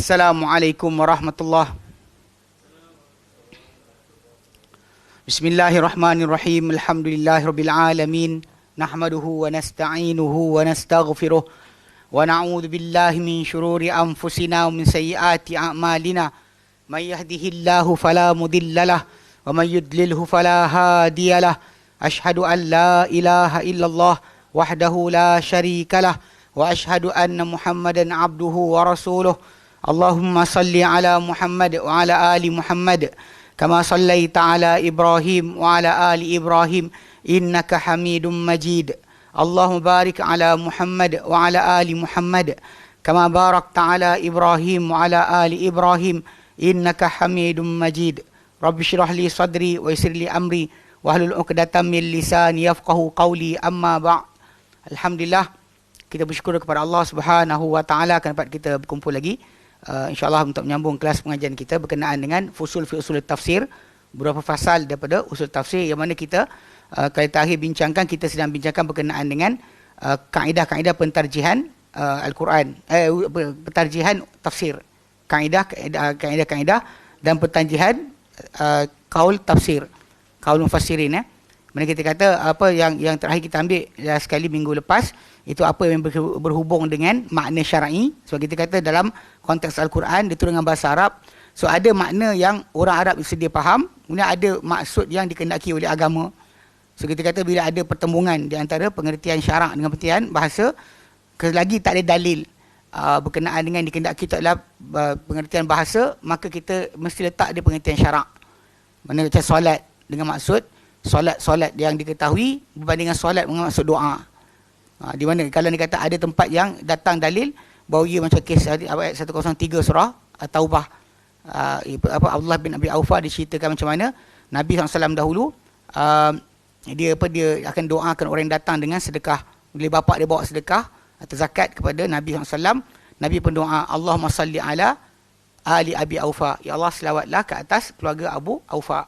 Assalamualaikum warahmatullahi. Bismillahirrahmanirrahim. Alhamdulillahirabbil alamin. Nahmaduhu wa nasta'inuhu wa nastaghfiruh wa na'udzu billahi min shururi anfusina wa min sayyiati a'malina. May yahdihillahu fala mudhillalah wa may yudlilhu fala hadiyalah. Ashhadu an la ilaha illallah wahdahu la syarikalah wa ashhadu anna Muhammadan abduhu wa rasuluh. Allahumma salli ala Muhammad wa ala ali Muhammad kama sallaita ala Ibrahim wa ala ali Ibrahim innaka Hamidum Majid. Allahumma barik ala Muhammad wa ala ali Muhammad kama barakta ala Ibrahim wa ala ali Ibrahim innaka Hamidum Majid. Rabbi shrah li sadri wa yassir li amri wahlul 'uqdatam min lisani yafqahu qawli, amma ba'. Alhamdulillah, kita bersyukur kepada Allah Subhanahu wa taala kerana dapat kita berkumpul lagi. InsyaAllah untuk menyambung kelas pengajian kita berkenaan dengan fusul fi usul tafsir, beberapa fasal daripada usul tafsir yang mana kita kali terakhir bincangkan, kita sedang bincangkan berkenaan dengan kaedah-kaedah pentarjihan Al-Quran, pentarjihan tafsir, kaedah-kaedah dan pentarjihan kaul tafsir, kaul mufassirin. Mana kita kata apa yang terakhir kita ambil sekali minggu lepas, itu apa yang berhubung dengan makna syar'i. Sebab kita kata dalam konteks Al-Quran diturun dengan bahasa Arab, so ada makna yang orang Arab sedia faham, kemudian ada maksud yang dikehendaki oleh agama. So kita kata bila ada pertembungan di antara pengertian syarak dengan pengertian bahasa, selagi tak ada dalil berkenaan dengan dikehendaki itu adalah pengertian bahasa, maka kita mesti letak dia pengertian syarak. Mana macam solat dengan maksud solat yang diketahui berbanding dengan solat dengan maksud doa. Di mana kalau dia kata ada tempat yang datang dalil bahawa ia macam kes ayat 103 surah Taubah, Abdullah bin Abi Aufa diceritakan macam mana Nabi SAW dahulu dia akan doakan orang yang datang dengan sedekah. Bila bapak dia bawa sedekah atau zakat kepada Nabi SAW, Nabi pun doa, Allahumma salli ala ali Abi Aufa, ya Allah selawatlah ke atas keluarga Abu Aufa.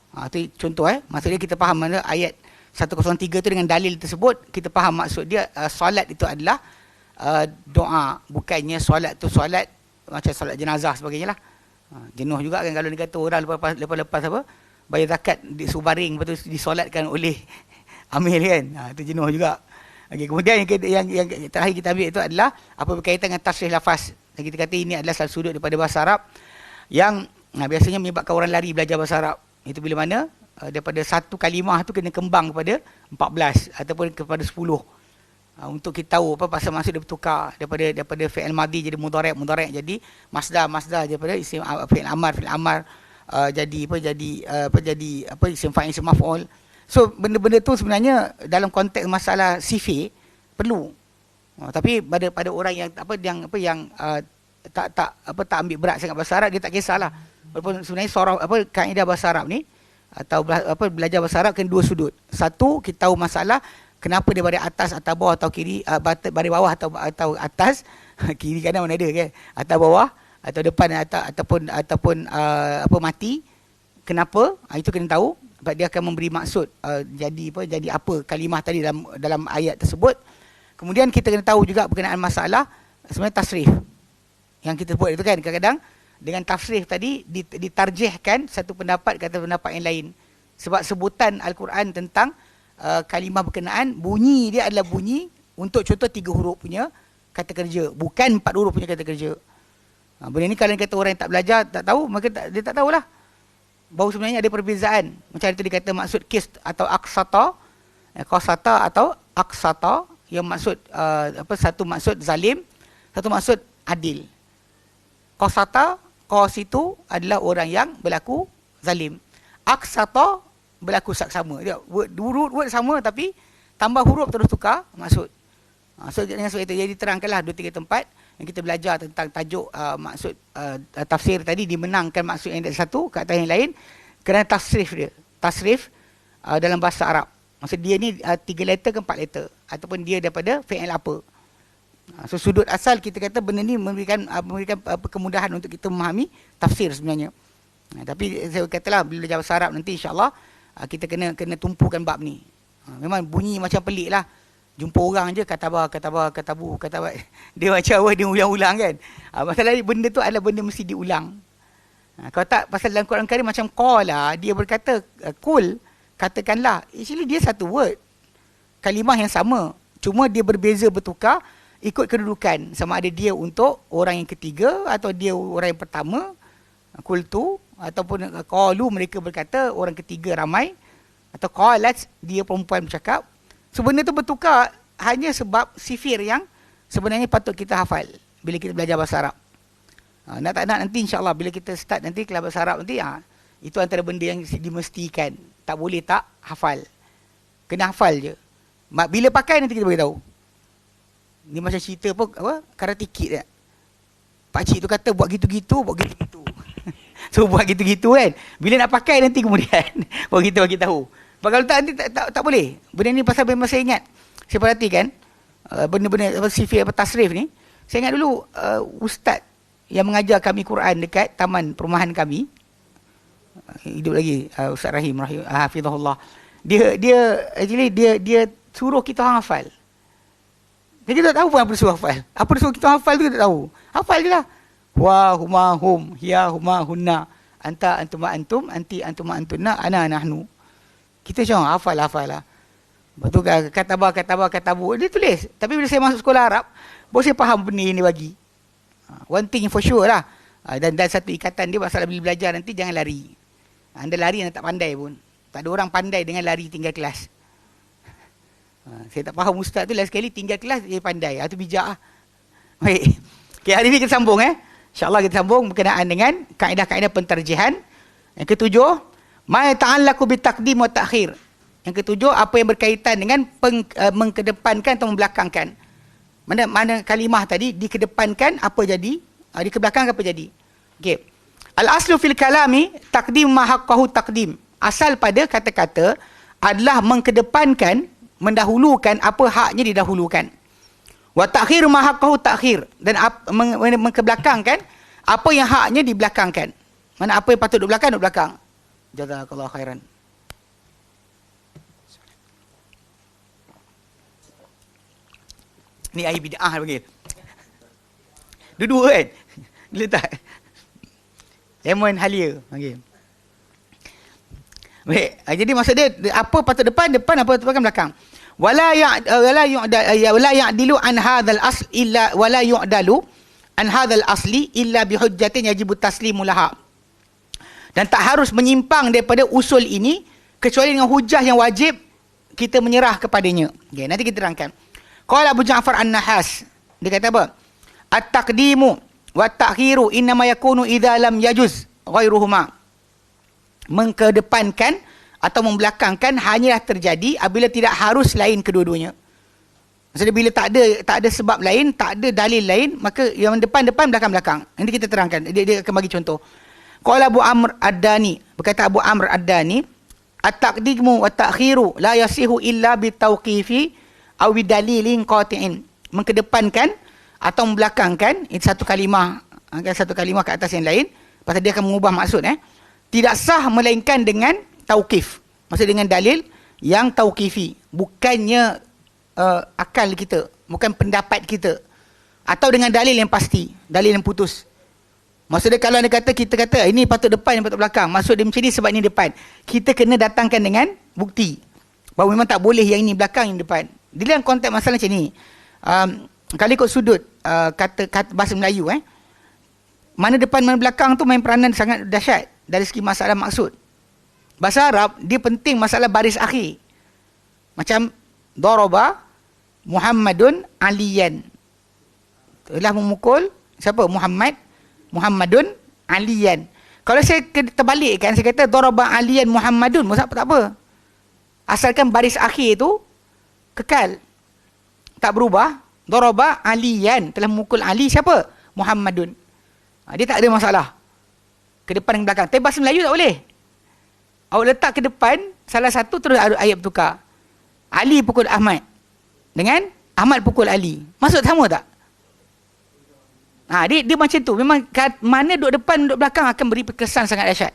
Itu contoh maksudnya kita faham mana ayat 103 tu dengan dalil tersebut, kita faham maksud dia solat itu adalah doa, bukannya solat tu solat macam solat jenazah sebagainya lah. Jenuh juga kan kalau dia kata orang lepas apa bayar zakat disubaring, lepas tu disolatkan oleh amil kan. Itu jenuh juga. Okay, kemudian yang terakhir kita ambil itu adalah apa berkaitan dengan tasrih lafaz. Dan kita kata ini adalah salah sudut daripada bahasa Arab yang biasanya menyebabkan orang lari belajar bahasa Arab. Itu bila mana daripada satu kalimah tu kena kembang kepada 14 ataupun kepada 10. Untuk kita tahu apa pasal maksud dia bertukar daripada fi'il madi jadi mudhari' jadi masdar daripada isim fi'il amar jadi isim fa'il, isim maf'ul. So benda-benda tu sebenarnya dalam konteks masalah sifir perlu. Tapi pada orang yang tak ambil berat sangat bahasa Arab, dia tak kisahlah. Walaupun sebenarnya kaedah bahasa Arab ni atau belajar bahasa Arab kan dua sudut. Satu, kita tahu masalah kenapa dia baris atas atau bawah atau kiri, baris bawah atau atas, kiri kanan mana ada kan, atau bawah atau depan ataupun mati. Kenapa? Itu kena tahu. Sebab dia akan memberi maksud jadi apa kalimah tadi dalam ayat tersebut. Kemudian kita kena tahu juga berkenaan masalah sebenarnya tasrif yang kita buat itu kan, kadang-kadang dengan tafsir tadi ditarjihkan satu pendapat kata pendapat yang lain. Sebab sebutan Al-Quran tentang kalimah berkenaan, bunyi dia adalah bunyi untuk contoh 3 huruf punya kata kerja, bukan 4 huruf punya kata kerja. Benda ni kalau kata orang yang tak belajar, tak tahu, maka dia tak tahulah bahawa sebenarnya ada perbezaan. Macam itu dikata maksud kis atau aksata, qasata atau aksata, yang maksud satu maksud zalim, satu maksud adil. Qas itu adalah orang yang berlaku zalim. Aksata berlaku saksama. Dia word sama tapi tambah huruf terus tukar maksud. So dengan sebab itu jadi terangkanlah 2-3 tempat yang kita belajar tentang tajuk maksud tafsir tadi dimenangkan maksud yang satu ke atas yang lain kerana tasrif dalam bahasa Arab. Maksud dia ni 3 letter ke 4 letter ataupun dia daripada fi'il apa. So sudut asal kita kata benda ni memberikan kemudahan untuk kita memahami tafsir sebenarnya. Tapi saya katalah bila belajar bahasa Arab nanti insya-Allah kita kena tumpukan bab ni. Memang bunyi macam pelik lah. Jumpa orang je, katabu. Dia macam apa, dia ulang-ulang kan. Masalah benda tu adalah benda mesti diulang. Kalau tak, pasal dalam Quran Karim macam qala, dia berkata, kul, katakanlah. Actually dia satu word. Kalimah yang sama. Cuma dia berbeza bertukar, ikut kedudukan. Sama ada dia untuk orang yang ketiga, atau dia orang yang pertama, kultu, ataupun qalu, mereka berkata, orang ketiga ramai, atau qalat, dia perempuan bercakap. Sebenarnya tu bertukar hanya sebab sifir yang sebenarnya patut kita hafal bila kita belajar bahasa Arab. Nak tak nak nanti insyaAllah bila kita start nanti kelas bahasa Arab nanti, itu antara benda yang dimestikan. Tak boleh tak hafal. Kena hafal je. Bila pakai nanti kita beritahu. Ni macam cerita apa? Karate Kid tak? Pakcik tu kata buat gitu-gitu, buat gitu-gitu. So buat gitu-gitu kan. Bila nak pakai nanti kemudian baru kita bagi tahu. Kalau tak nanti tak boleh. Benda ni pasal memang saya ingat. Saya perhatikan benda-benda sifir tasrif ni. Saya ingat dulu ustaz yang mengajar kami Quran dekat taman perumahan kami. Hidup lagi Ustaz Rahim hafizahullah. Dia suruh kita orang hafal. Kita tak tahu pun apa dia suruh hafal. Apa dia suruh kita hafal tu kita tak tahu. Hafal je lah. Wa huma hum, hiya huma hunna, anta antuma antum, anti antuma antunna, ana nahnu. Kita macam hafal lah. Lepas tu katabu. Dia tulis. Tapi bila saya masuk sekolah Arab, baru saya faham benda ini bagi. One thing for sure lah. Dan satu ikatan dia masalah bila belajar nanti jangan lari. Anda lari anda tak pandai pun. Tak ada orang pandai dengan lari tinggal kelas. Saya tak faham ustaz tu last sekali tinggal kelas dia pandai. Itu bijak lah. Baik. Okay, hari ni kita sambung InsyaAllah kita sambung berkenaan dengan kaedah-kaedah penterjihan. Yang ketujuh, ma ta'allaku bitaqdim wa ta'khir. Yang ketujuh, apa yang berkaitan dengan mengkedepankan atau membelakangkan. Mana kalimah tadi dikedepankan apa jadi, dikebelakangkan apa jadi. Okey. Al-aslu fil kalami taqdim ma haqqahu taqdim. Asal pada kata-kata adalah mengkedepankan, mendahulukan apa haknya didahulukan. Wa ta'khir ma haqqahu ta'khir, dan mengkebelakangkan apa yang haknya dibelakangkan. Mana apa yang patut duduk belakang. Jazakallahu khairan. Ni air bid'ah panggil. Dua-dua kan? Letak. Lemon halia panggil. Baik. Jadi maksud dia apa patut depan, apa patut belakang. Wala ya'dilu an hadzal asl illa wala yu'dalu an hadzal asli illa bihujjatin yajibu taslimu laha. Dan tak harus menyimpang daripada usul ini kecuali dengan hujah yang wajib kita menyerah kepadanya. Okay, nanti kita terangkan. Qala Abu Ja'far An-Nahas, dia kata apa? At-taqdimu wa at-ta'khiru innama yakunu idza lam yajuz ghairuhuma. Mengkedepankan atau membelakangkan hanyalah terjadi apabila tidak harus lain kedua-duanya. Maksudnya bila tak ada sebab lain, tak ada dalil lain, maka yang depan, belakang. Nanti kita terangkan. Dia akan bagi contoh. Qala Abu Amr Ad-Dani, berkata Abu Amr Ad-Dani, at-taqdimu wa at-ta'khiru la yasihu illa bitawqifi aw bidalilin qati'in. Mengkedepankan atau membelakangkan, itu satu kalimah ke atas yang lain, pasal dia akan mengubah maksud tidak sah melainkan dengan tauqif. Maksud dengan dalil yang tauqifi, bukannya akal kita, bukan pendapat kita, atau dengan dalil yang pasti, dalil yang putus. Maksudnya kalau kita kata ini patut depan, ini patut belakang, maksud dia macam ni sebab ini depan, kita kena datangkan dengan bukti bahawa memang tak boleh yang ini belakang, yang depan. Dia dalam konteks masalah macam ni, kalau ikut sudut kata bahasa Melayu, mana depan mana belakang tu main peranan sangat dahsyat dari segi masalah maksud. Bahasa Arab dia penting masalah baris akhir. Macam daraba Muhammadun aliyan, telah memukul siapa? Muhammadun aliyan. Kalau saya terbalikkan, saya kata daraba aliyan Muhammadun, tak apa. Asalkan baris akhir tu kekal, tak berubah. Daraba aliyan, telah memukul Ali siapa? Muhammadun. Dia tak ada masalah ke depan dan belakang. Tapi bahasa Melayu tak boleh. Awak letak ke depan salah satu, terus ayat bertukar. Ali pukul Ahmad dengan Ahmad pukul Ali. Maksud sama tak? Dia macam tu. Memang mana duduk depan, duduk belakang akan beri kesan sangat dahsyat.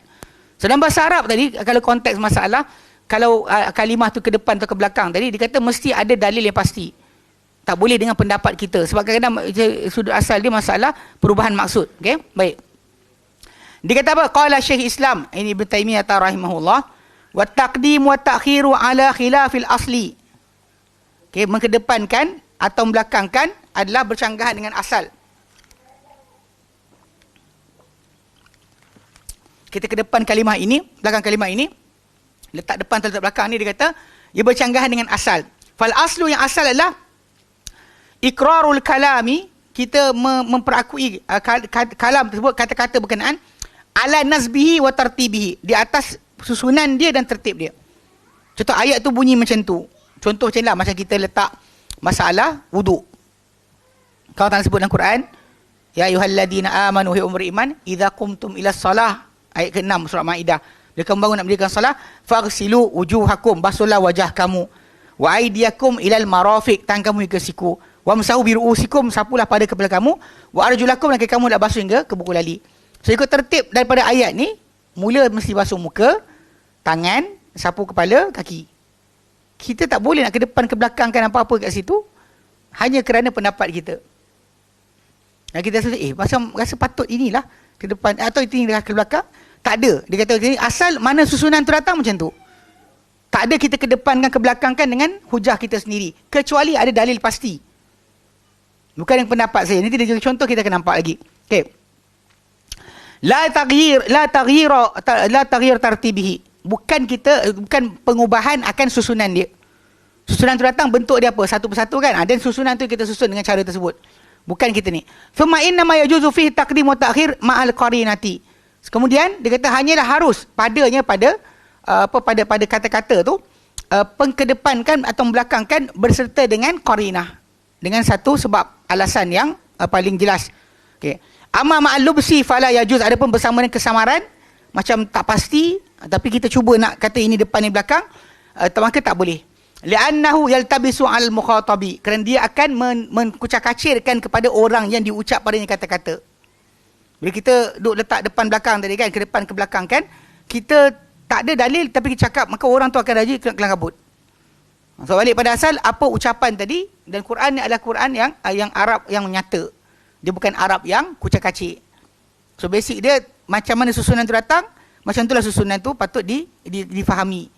So dalam bahasa Arab tadi, kalau konteks masalah kalau kalimah tu ke depan atau ke belakang tadi, dia kata mesti ada dalil yang pasti. Tak boleh dengan pendapat kita. Sebab kadang-kadang sudut asal dia masalah perubahan maksud. Okey, baik. Dia kata apa? Qala Syekh Islam, ini Ibn Taimiyah rahimahullah, wa taqdim wa ta'khiru ala khilafil asli. Okey, mengedepankan atau membelakangkan adalah bercanggahan dengan asal. Kita ke depan kalimah ini, belakang kalimah ini, letak depan atau letak belakang ni, dia kata ia bercanggahan dengan asal. Fal aslu, yang asal adalah iqrarul kalami, kita memperakui kalam tersebut, kata-kata berkenaan, ala nazbihi wa tartibihi, di atas susunan dia dan tertib dia. Contoh ayat tu bunyi macam tu. Contoh macam lah, macam kita letak masalah wuduk. Kalau tak sebut dalam Quran, ya ayyuhalladzina amanu, hai umat beriman, idza qumtum ila salah, ayat ke-6 surah Maidah. Bila kamu bangun nak mendirikan salah, faghsilu wujuhakum, basuhlah wajah kamu, wa aydiyakum ilal marafiq, tangan kamu ke siku, wamsahu bi ru'usikum, sapulah pada kepala kamu, wa arjulakum, dan kaki kamu nak basuh hingga ke buku lali. So ikut tertib daripada ayat ni, mula mesti basuh muka, tangan, sapu kepala, kaki. Kita tak boleh nak ke depan ke belakang kan apa-apa kat situ hanya kerana pendapat kita. Dan kita rasa patut inilah ke depan atau ini ke belakang. Tak ada. Dia kata asal mana susunan tu datang macam tu. Tak ada kita ke depankan ke belakangkan dengan hujah kita sendiri, kecuali ada dalil pasti. Bukan yang pendapat saya. Nanti dia contoh kita akan nampak lagi. Okey. La taghyir tartibihi. Bukan pengubahan akan susunan dia. Susunan tu datang, bentuk dia apa? Satu persatu kan? Dan susunan tu kita susun dengan cara tersebut. Bukan kita ni. Thumma inna ma yajuzu fihi taqdim wa ta'khir ma'al qarinati. Kemudian dia kata hanyalah harus padanya pada kata-kata tu pengkedepankan atau membelakangkan berserta dengan qarinah. Dengan satu sebab alasan yang paling jelas. Okey. Amma ma'al lubsi fala yajuz, adapun bersama dengan kesamaran macam tak pasti tapi kita cuba nak kata ini depan ni belakang, maka tak boleh. Li'annahu yaltabisu 'al mukhatabi, kerana dia akan menkucak-kacirkan kepada orang yang diucap padanya kata-kata. Bila kita duk letak depan belakang tadi kan, ke depan ke belakang kan, kita tak ada dalil tapi kita cakap, maka orang tu akan rajin kelang kabut. So balik pada asal, apa ucapan tadi, dan Quran ni adalah Quran yang Arab yang nyata. Dia bukan Arab yang kucak-kacir. So basic dia, macam mana susunan tu datang, macam itulah susunan tu patut difahami.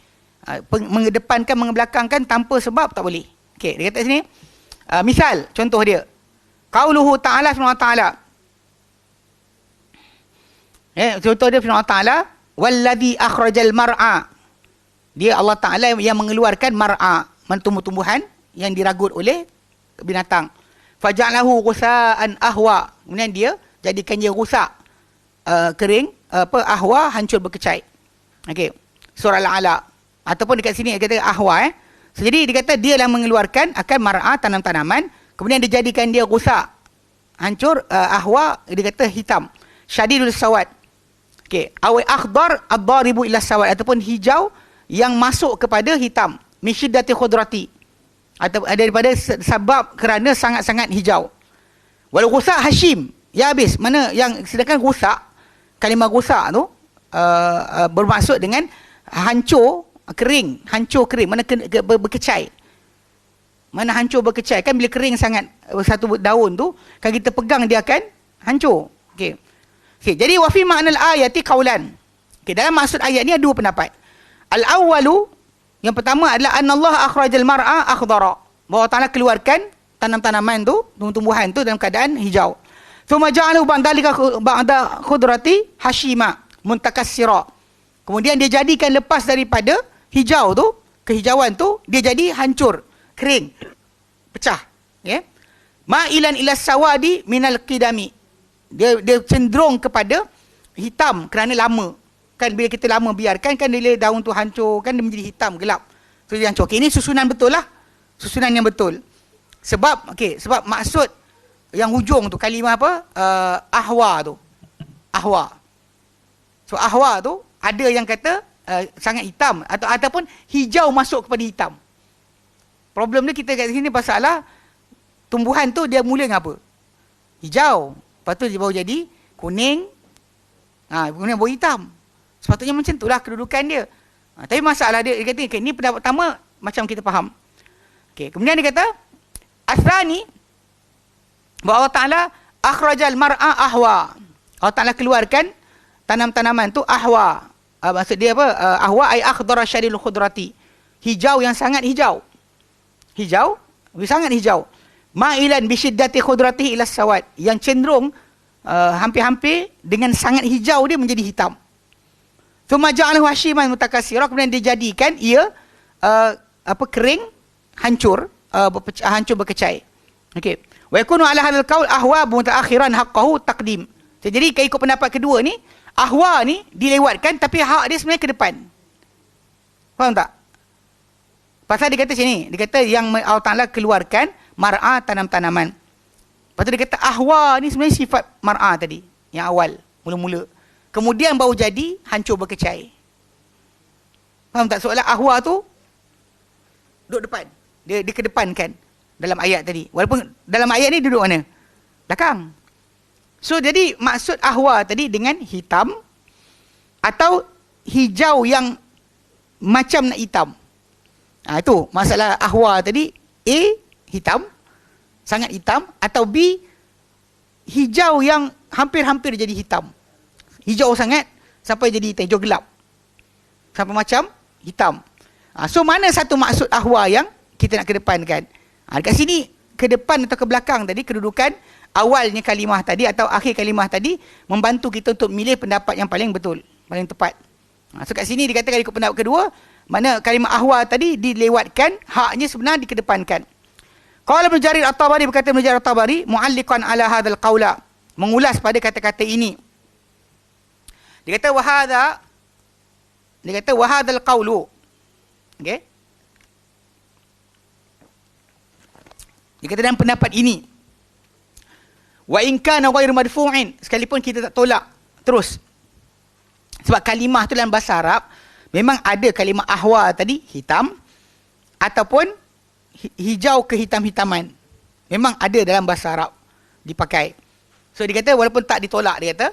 Mengedepankan, mengebelakangkan tanpa sebab tak boleh. Okey, dia kata sini, misal, contoh dia. Qauluhu ta'ala, firman Allah Ta'ala. Contoh dia firman Allah Ta'ala, walladhi akhrajal mar'a. Dia Allah Ta'ala yang mengeluarkan mar'a, tumbuh-tumbuhan yang diragut oleh binatang. Faja'lahu ghusa'an ahwa. Kemudian dia jadikan dia rusak, kering, ahwa, hancur berkecai. Okey. Surah Al-Ala. Ataupun dekat sini dia kata ahwa. So, jadi dia kata dia yang mengeluarkan akan mar'a, tanam-tanaman, kemudian dia jadikan dia rusak, hancur, ahwa, dia kata hitam. Syadidul sawad. Okey. Awi akhdar ad-daribu ila sawad, ataupun hijau yang masuk kepada hitam. Min syiddati khudrati. Atau daripada sebab kerana sangat-sangat hijau. Wal ghusa hashim. Ya habis. Mana yang sedangkan rusak, kalimah rusak tu bermaksud dengan hancur, kering, hancur kering, mana berkecai. Mana hancur berkecai kan, bila kering sangat satu daun tu kan kita pegang dia akan hancur. Okey. Okey, jadi wa fi ma'nal ayati qaulan. Okey, dalam maksud ayat ni ada dua pendapat. Al-awwalu, yang pertama adalah anallah akhrajal mar'a akhdara. Bahawa Ta'ala keluarkan tanam-tanaman tu, tumbuh-tumbuhan tu dalam keadaan hijau. Thumma ja'alahu ba'da khudrati hashima muntakassira. Kemudian dia jadikan lepas daripada hijau tu, kehijauan tu, dia jadi hancur, kering, pecah. Okay? Ma'ilan ila sawadi minal qidami. Dia cenderung kepada hitam kerana lama. Kan bila kita lama biarkan, kan bila daun tu hancur, kan dia menjadi hitam, gelap. So dia hancur. Okay, ini susunan betul lah. Susunan yang betul. Sebab maksud yang hujung tu, kalimah apa? Ahwa tu. Ahwa. So ahwa tu, ada yang kata sangat hitam ataupun hijau masuk kepada hitam. Problem dia kita kat sini pasal tumbuhan tu dia mula dengan apa? Hijau. Lepas tu dia baru jadi kuning. Kemudian baru hitam. Sepatutnya macam itulah kedudukan dia. Tapi masalah dia kata, okay, ni pendapat pertama macam kita faham. Okay, kemudian dia kata, Asrani, bahawa Allah Ta'ala akhrajal mar'a ahwa. Allah Ta'ala keluarkan tanam-tanaman tu ahwa. Maksud dia apa? Ahwa ay akhdara syadidul khudrati. Hijau yang sangat hijau. Hijau, sangat hijau. Ma'ilan bisyiddati khudratihi ila sawad. Yang cenderung hampir-hampir dengan sangat hijau dia menjadi hitam. Thumma ja'alahu hashiman mutakassira, kemudian dijadikan ia kering, hancur, hancur berkecai. Okey. Wa yakunu ala hadzal qaul ahwa mutaakhiran haqqahu taqdim. Jadi ikut pendapat kedua ni, ahwa ni dilewatkan tapi hak dia sebenarnya ke depan. Faham tak? Pasal dia kata sini, dia kata yang Allah Ta'ala keluarkan mar'a tanam-tanaman. Lepas tu dia kata ahwa ni sebenarnya sifat mar'a tadi, yang awal, mula-mula. Kemudian baru jadi hancur berkecai. Faham tak? Soalan ahwa tu duduk depan. Dia kedepankan dalam ayat tadi. Walaupun dalam ayat ni duduk mana? Belakang. So jadi maksud ahwa tadi dengan hitam atau hijau yang macam nak hitam. Itu masalah ahwa tadi. A, hitam, sangat hitam, atau B, hijau yang hampir-hampir jadi hitam. Hijau sangat sampai jadi hijau gelap. Sampai macam hitam. So mana satu maksud ahwa yang kita nak kedepankan? Dekat sini ke depan atau ke belakang tadi, kedudukan awalnya kalimah tadi atau akhir kalimah tadi membantu kita untuk milih pendapat yang paling betul, paling tepat. So kat sini dikatakan ikut pendapat kedua, mana kalimah ahwa tadi dilewatkan, haknya sebenarnya dikedepankan. Qala Ibn Jarir At-Tabari, berkata Ibn Jarir At-Tabari, mu'alliqan ala hadzal qaula, mengulas pada kata-kata ini. Dia kata wahadzal qaulu. Okey. Dia kata dalam pendapat ini, wa in kana ghairu madfu'in, sekalipun kita tak tolak terus. Sebab kalimah tu dalam bahasa Arab memang ada kalimah ahwa tadi, hitam, ataupun hijau kehitam-hitaman. Memang ada dalam bahasa Arab dipakai. So dia kata walaupun tak ditolak, dia kata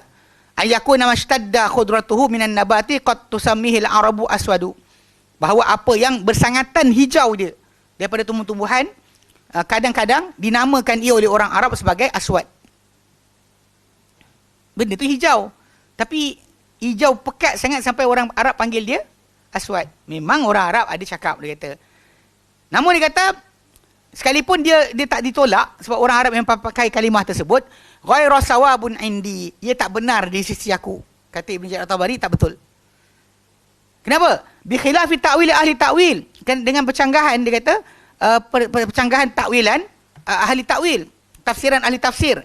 ayakuna mashtadda khudratuhu minan nabati qad tusammihi al-arabu aswadu. Bahawa apa yang bersangatan hijau dia daripada tumbuh-tumbuhan, kadang-kadang dinamakan ia oleh orang Arab sebagai aswad. Benda tu hijau, tapi hijau pekat sangat sampai orang Arab panggil dia aswad. Memang orang Arab ada cakap, dia kata. Namun dia kata sekalipun dia tak ditolak sebab orang Arab yang pakai kalimah tersebut, ghairu sawabun indi, ia tak benar di sisi aku. Kata Ibn Jarir At-Tabari, tak betul. Kenapa? Bi khilafi ta'wil ahli ta'wil. Kan dengan bercanggahan, dia kata percanggahan takwilan ahli takwil, tafsiran ahli tafsir,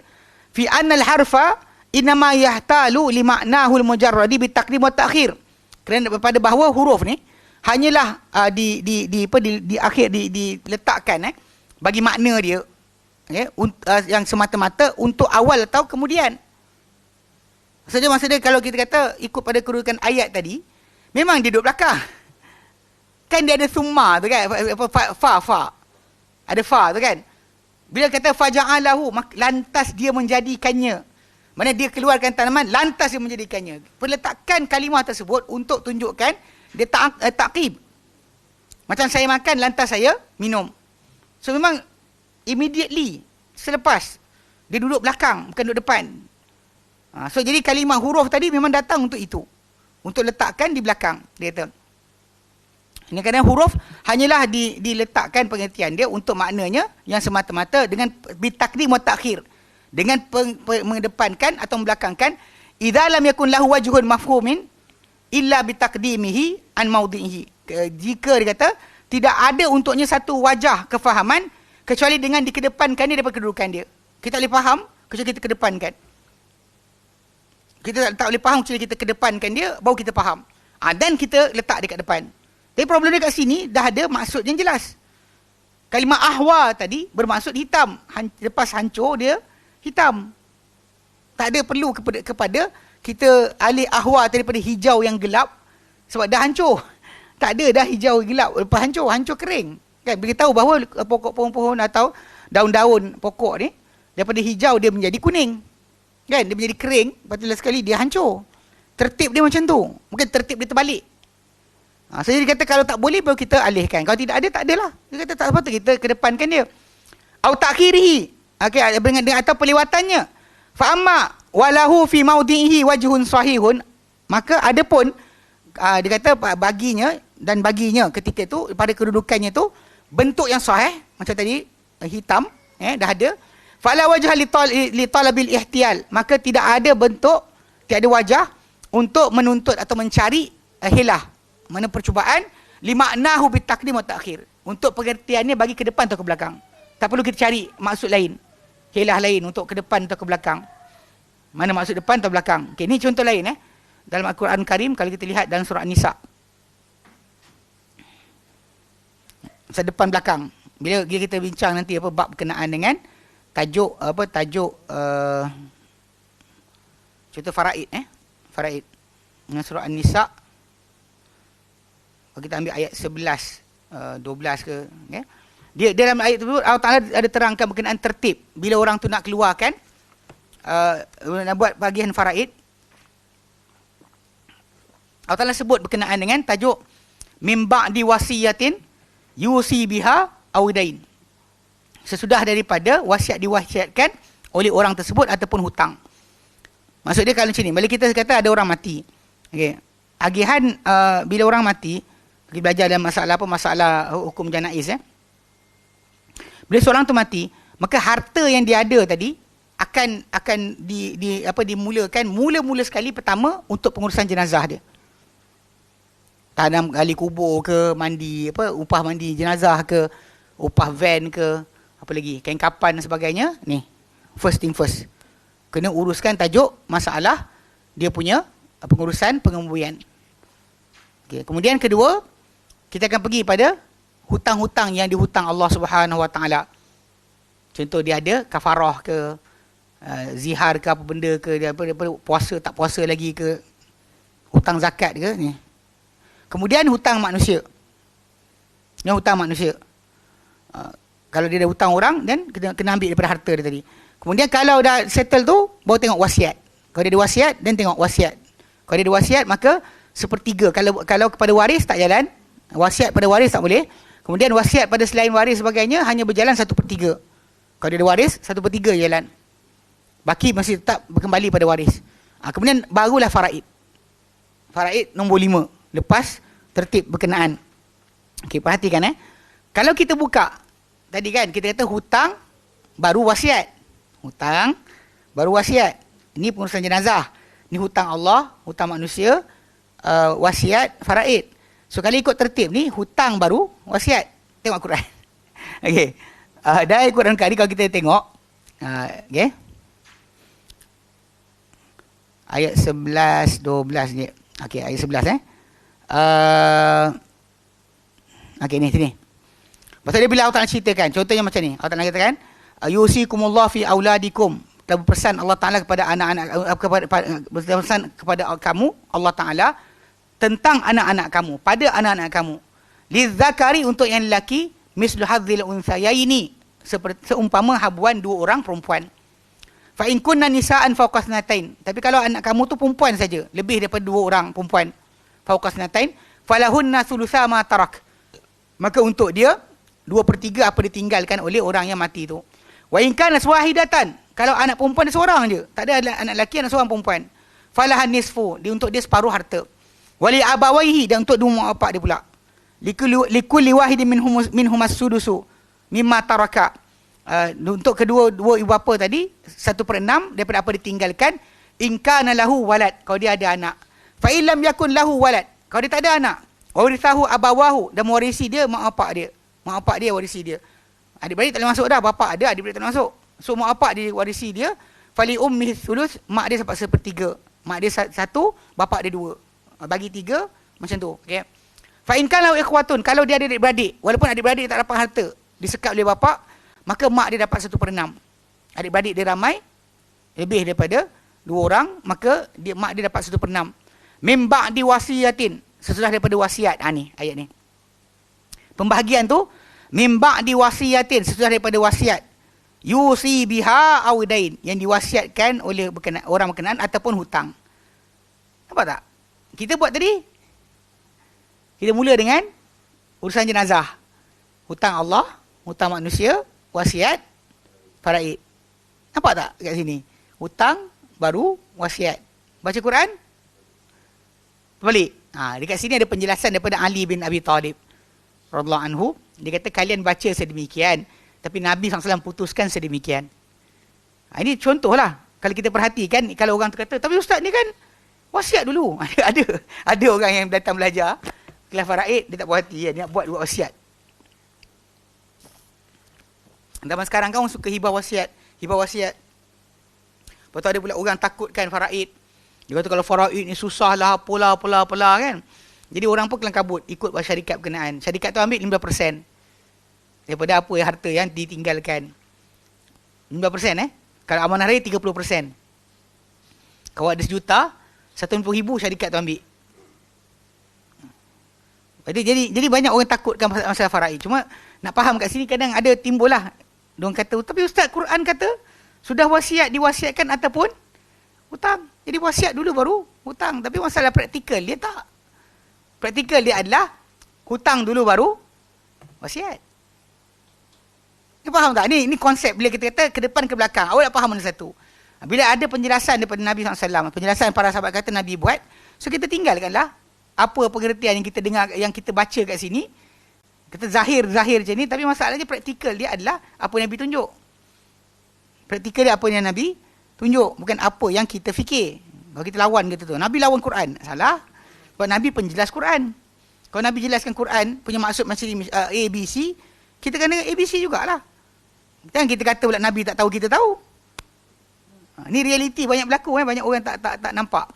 fi anna al-harfa inma yahtalu li ma'nahu al-mujarradi bi taqdim wa ta'khir. Kerana pada bahawa huruf ni hanyalah di akhir diletakkan bagi makna dia, yang semata-mata untuk awal atau kemudian. Maksudnya kalau kita kata ikut pada kedudukan ayat tadi, memang dia duduk belakang. Kan dia ada summa tu kan, fa. Ada fa tu kan. Bila kata faja'alahu, lantas dia menjadikannya. Mana dia keluarkan tanaman, lantas dia menjadikannya. Perletakan kalimah tersebut untuk tunjukkan dia ta'qib. Macam saya makan, lantas saya minum. So memang immediately, selepas, dia duduk belakang, bukan duduk depan. So jadi kalimah huruf tadi memang datang untuk itu. Untuk letakkan di belakang, dia kata. Ini kadang huruf hanyalah diletakkan pengertian dia untuk maknanya yang semata-mata dengan bitakdim wa ta'khir, dengan mengedepankan atau membelakangkan idza lam yakun lahu wajhun mafhumin illa bitaqdimihi an maudhihi. Jika dia kata tidak ada untuknya satu wajah kefahaman kecuali dengan dikedepankan dia daripada kedudukan dia. Kita boleh faham kecuali kita kedepankan. Kita tak boleh faham kecuali kita kedepankan dia, baru kita faham. Dan kita letak dekat depan. Tapi problem dia kat sini dah ada maksud yang jelas. Kalimah ahwa tadi bermaksud hitam. Lepas hancur dia hitam. Tak ada perlu kepada kita alih ahwa daripada hijau yang gelap sebab dah hancur. Tak ada dah hijau gelap. Lepas hancur kering. Kan beritahu bahawa pokok pohon-pohon atau daun-daun pokok ni daripada hijau dia menjadi kuning. Kan dia menjadi kering, lepas tu sekali dia hancur. Tertib dia macam tu. Mungkin tertib dia terbalik. So dia kata kalau tak boleh baru kita alihkan. Kalau tidak ada, tak adalah. Dia kata tak sepatutnya kita kedepankan dia. Au takhirihi. Okey, dengan atau pelewatannya. Fa amma walahu fi mawdihi wajhun sahihun. Maka adapun dia kata baginya ketika itu pada kedudukannya tu bentuk yang sahih macam tadi hitam dah ada. Fala wajha li talabil ihtiyal. Maka tidak ada bentuk, tiada wajah untuk menuntut atau mencari hilah. Mana percubaan limaknahu bitakdim wa ta'khir. Untuk pengertiannya bagi ke depan atau ke belakang. Tak perlu kita cari maksud lain. Hilah lain untuk ke depan atau ke belakang. Mana maksud depan atau belakang. Okey, ni contoh lain dalam Al-Quran Karim kalau kita lihat dalam surah An-Nisa. Masa depan belakang. Bila kita bincang nanti bab berkenaan dengan tajuk contoh faraid faraid. Dengan surah An-Nisa. Kalau kita ambil ayat 11, 12 ke, okay? Dia dalam ayat tersebut Allah Taala ada terangkan berkenaan tertib bila orang tu nak keluarkan nak buat bahagian faraid. Allah Taala sebut berkenaan dengan tajuk mim ba'di wasiyatin yusi biha aw dain. Sesudah daripada wasiat diwasiatkan oleh orang tersebut ataupun hutang. Maksud dia kalau macam ni, bila kita kata ada orang mati, okey, agihan bila orang mati, kita belajar dalam masalah hukum janaiz bila seorang tu mati, maka harta yang dia ada tadi akan dimulakan mula-mula sekali pertama untuk pengurusan jenazah dia. Tanam gali kubur ke, mandi upah mandi jenazah ke, upah van ke, apa lagi, kain kapan dan sebagainya. Ni first thing first, kena uruskan tajuk masalah dia punya pengurusan pengembuian. Okay. Kemudian kedua, kita akan pergi pada hutang-hutang yang dihutang Allah Subhanahu Wa Taala. Contoh dia ada kafarah ke, zihar ke, apa benda ke, dia puasa tak puasa lagi ke, hutang zakat ke ni. Kemudian hutang manusia. Yang hutang manusia. Kalau dia ada hutang orang, dan kena ambil daripada harta dia tadi. Kemudian kalau dah settle tu, baru tengok wasiat. Kalau dia ada wasiat, dan tengok wasiat. Kalau dia ada wasiat, maka sepertiga. Kalau kepada waris tak jalan, wasiat pada waris tak boleh. Kemudian wasiat pada selain waris sebagainya hanya berjalan 1/3. Kalau dia ada waris, 1/3 jalan. Baki masih tetap kembali pada waris. Kemudian barulah faraid. Faraid nombor 5. Lepas tertib berkenaan. Okey, perhatikan Kalau kita buka tadi kan, kita kata hutang baru wasiat. Hutang baru wasiat. Ini pengurusan jenazah. Ini hutang Allah, hutang manusia, wasiat, faraid. So kalau ikut tertib ni, hutang baru wasiat. Tengok Al-Quran. Okey. Dari Al-Quran kali kalau kita tengok, okey. Ayat 11, 12 ni. Okey, ayat 11 okey, ni sini. Pasal dia bila Allah Ta'ala ceritakan, contohnya macam ni. Allah Ta'ala katakan, yusikumullah fi auladikum. Telah berpesan Allah Ta'ala kepada anak-anak, berpesan kepada kamu, Allah Ta'ala, tentang anak-anak kamu, pada anak-anak kamu. Lizzakari, untuk yang lelaki, mislu hadzil unsayaini, seumpama habuan 2 orang perempuan. Fa in kunna nisaan fawqa thnatain. Tapi kalau anak kamu tu perempuan saja, lebih daripada 2 orang perempuan, fawqa thnatain, falahunna thulutsa ma tarak. Maka untuk dia 2/3 apa ditinggalkan oleh orang yang mati tu. Wa in kana wahidatan, kalau anak perempuan dia seorang je, tak ada anak lelaki, anak seorang perempuan, falahan nisfu, untuk dia separuh harta. Wali abawaihi, dan untuk 2 mak bapak dia pula. Likulli wahidin minhum as-sudusu mimma taraka. Untuk kedua ibu bapa tadi 1/6 daripada apa ditinggalkan. In kana lahu walad, kalau dia ada anak. Fa illam yakun lahu walad, kalau dia tak ada anak, warithahu abawahu, dan mewarisi dia mak bapak dia. Mak bapak dia warisi dia. Adik-beradik tak boleh masuk dah, bapak ada, adik-beradik tak boleh masuk. So mak bapak dia warisi dia, fali ummihi thuluth, mak dia dapat 1/3. Mak dia 1, bapak dia 2. Bagi 3 macam tu, okey. Fa in kana ikhwatun, kalau dia ada adik-beradik, walaupun adik-beradik tak dapat harta, disekap oleh bapak, maka mak dia dapat 1/6. Adik-beradik dia ramai, lebih daripada 2 orang, maka mak dia dapat 1/6. Mim ba'di wasiyatin, sesudah daripada wasiat. Ni ayat ni. Pembahagian tu mim ba'di wasiyatin, sesudah daripada wasiat. Yusi biha aw dain, yang diwasiatkan oleh orang berkenaan ataupun hutang. Nampak tak? Kita buat tadi, Kita mula dengan urusan jenazah. Hutang Allah, hutang manusia, wasiat, faraid. Nampak tak kat sini? Hutang, baru wasiat. Baca Quran, balik. Dekat sini ada penjelasan daripada Ali bin Abi Talib radhiyallahu anhu. Dia kata kalian baca sedemikian, tapi Nabi SAW putuskan sedemikian. Ini contohlah. Kalau kita perhatikan, kalau orang tu kata, tapi ustaz ni kan wasiat dulu. Ada orang yang datang belajar kelas faraid, dia tak puas hati kan, dia nak buat wasiat. Zaman sekarang kan orang suka hibah wasiat. Lepas tu ada pula orang takutkan faraid. Dia kata kalau faraid ni susah lah, apalah kan. Jadi orang pun kelang kabut ikut syarikat berkenaan. Syarikat tu ambil 5% daripada apa harta yang ditinggalkan. 5% Kalau amanah raya 30%. Kalau ada sejuta, 150,000 syarikat tu ambil. Jadi banyak orang takutkan masalah faraid. Cuma nak faham kat sini kadang ada timbul lah. Diorang kata, tapi Ustaz Quran kata sudah diwasiatkan ataupun hutang. Jadi wasiat dulu baru hutang. Tapi masalah praktikal dia tak. Praktikal dia adalah hutang dulu baru wasiat. Ni faham tak? Ni konsep bila kita kata ke depan ke belakang. Awak nak faham mana satu? Bila ada penjelasan daripada Nabi SAW, penjelasan para sahabat kata Nabi buat, so kita tinggalkanlah apa pengertian yang kita dengar, yang kita baca kat sini. Kita zahir macam ni, tapi masalahnya praktikal dia adalah apa yang Nabi tunjuk. Praktikal dia apa yang Nabi tunjuk, bukan apa yang kita fikir. Kalau kita lawan kata tu, Nabi lawan Quran, salah. Sebab Nabi penjelas Quran. Kalau Nabi jelaskan Quran punya maksud macam ni, A, B, C, kita kena A, B, C jugalah. Jangan kita kata pula Nabi tak tahu, kita tahu. Ni realiti banyak berlaku, banyak orang tak nampak.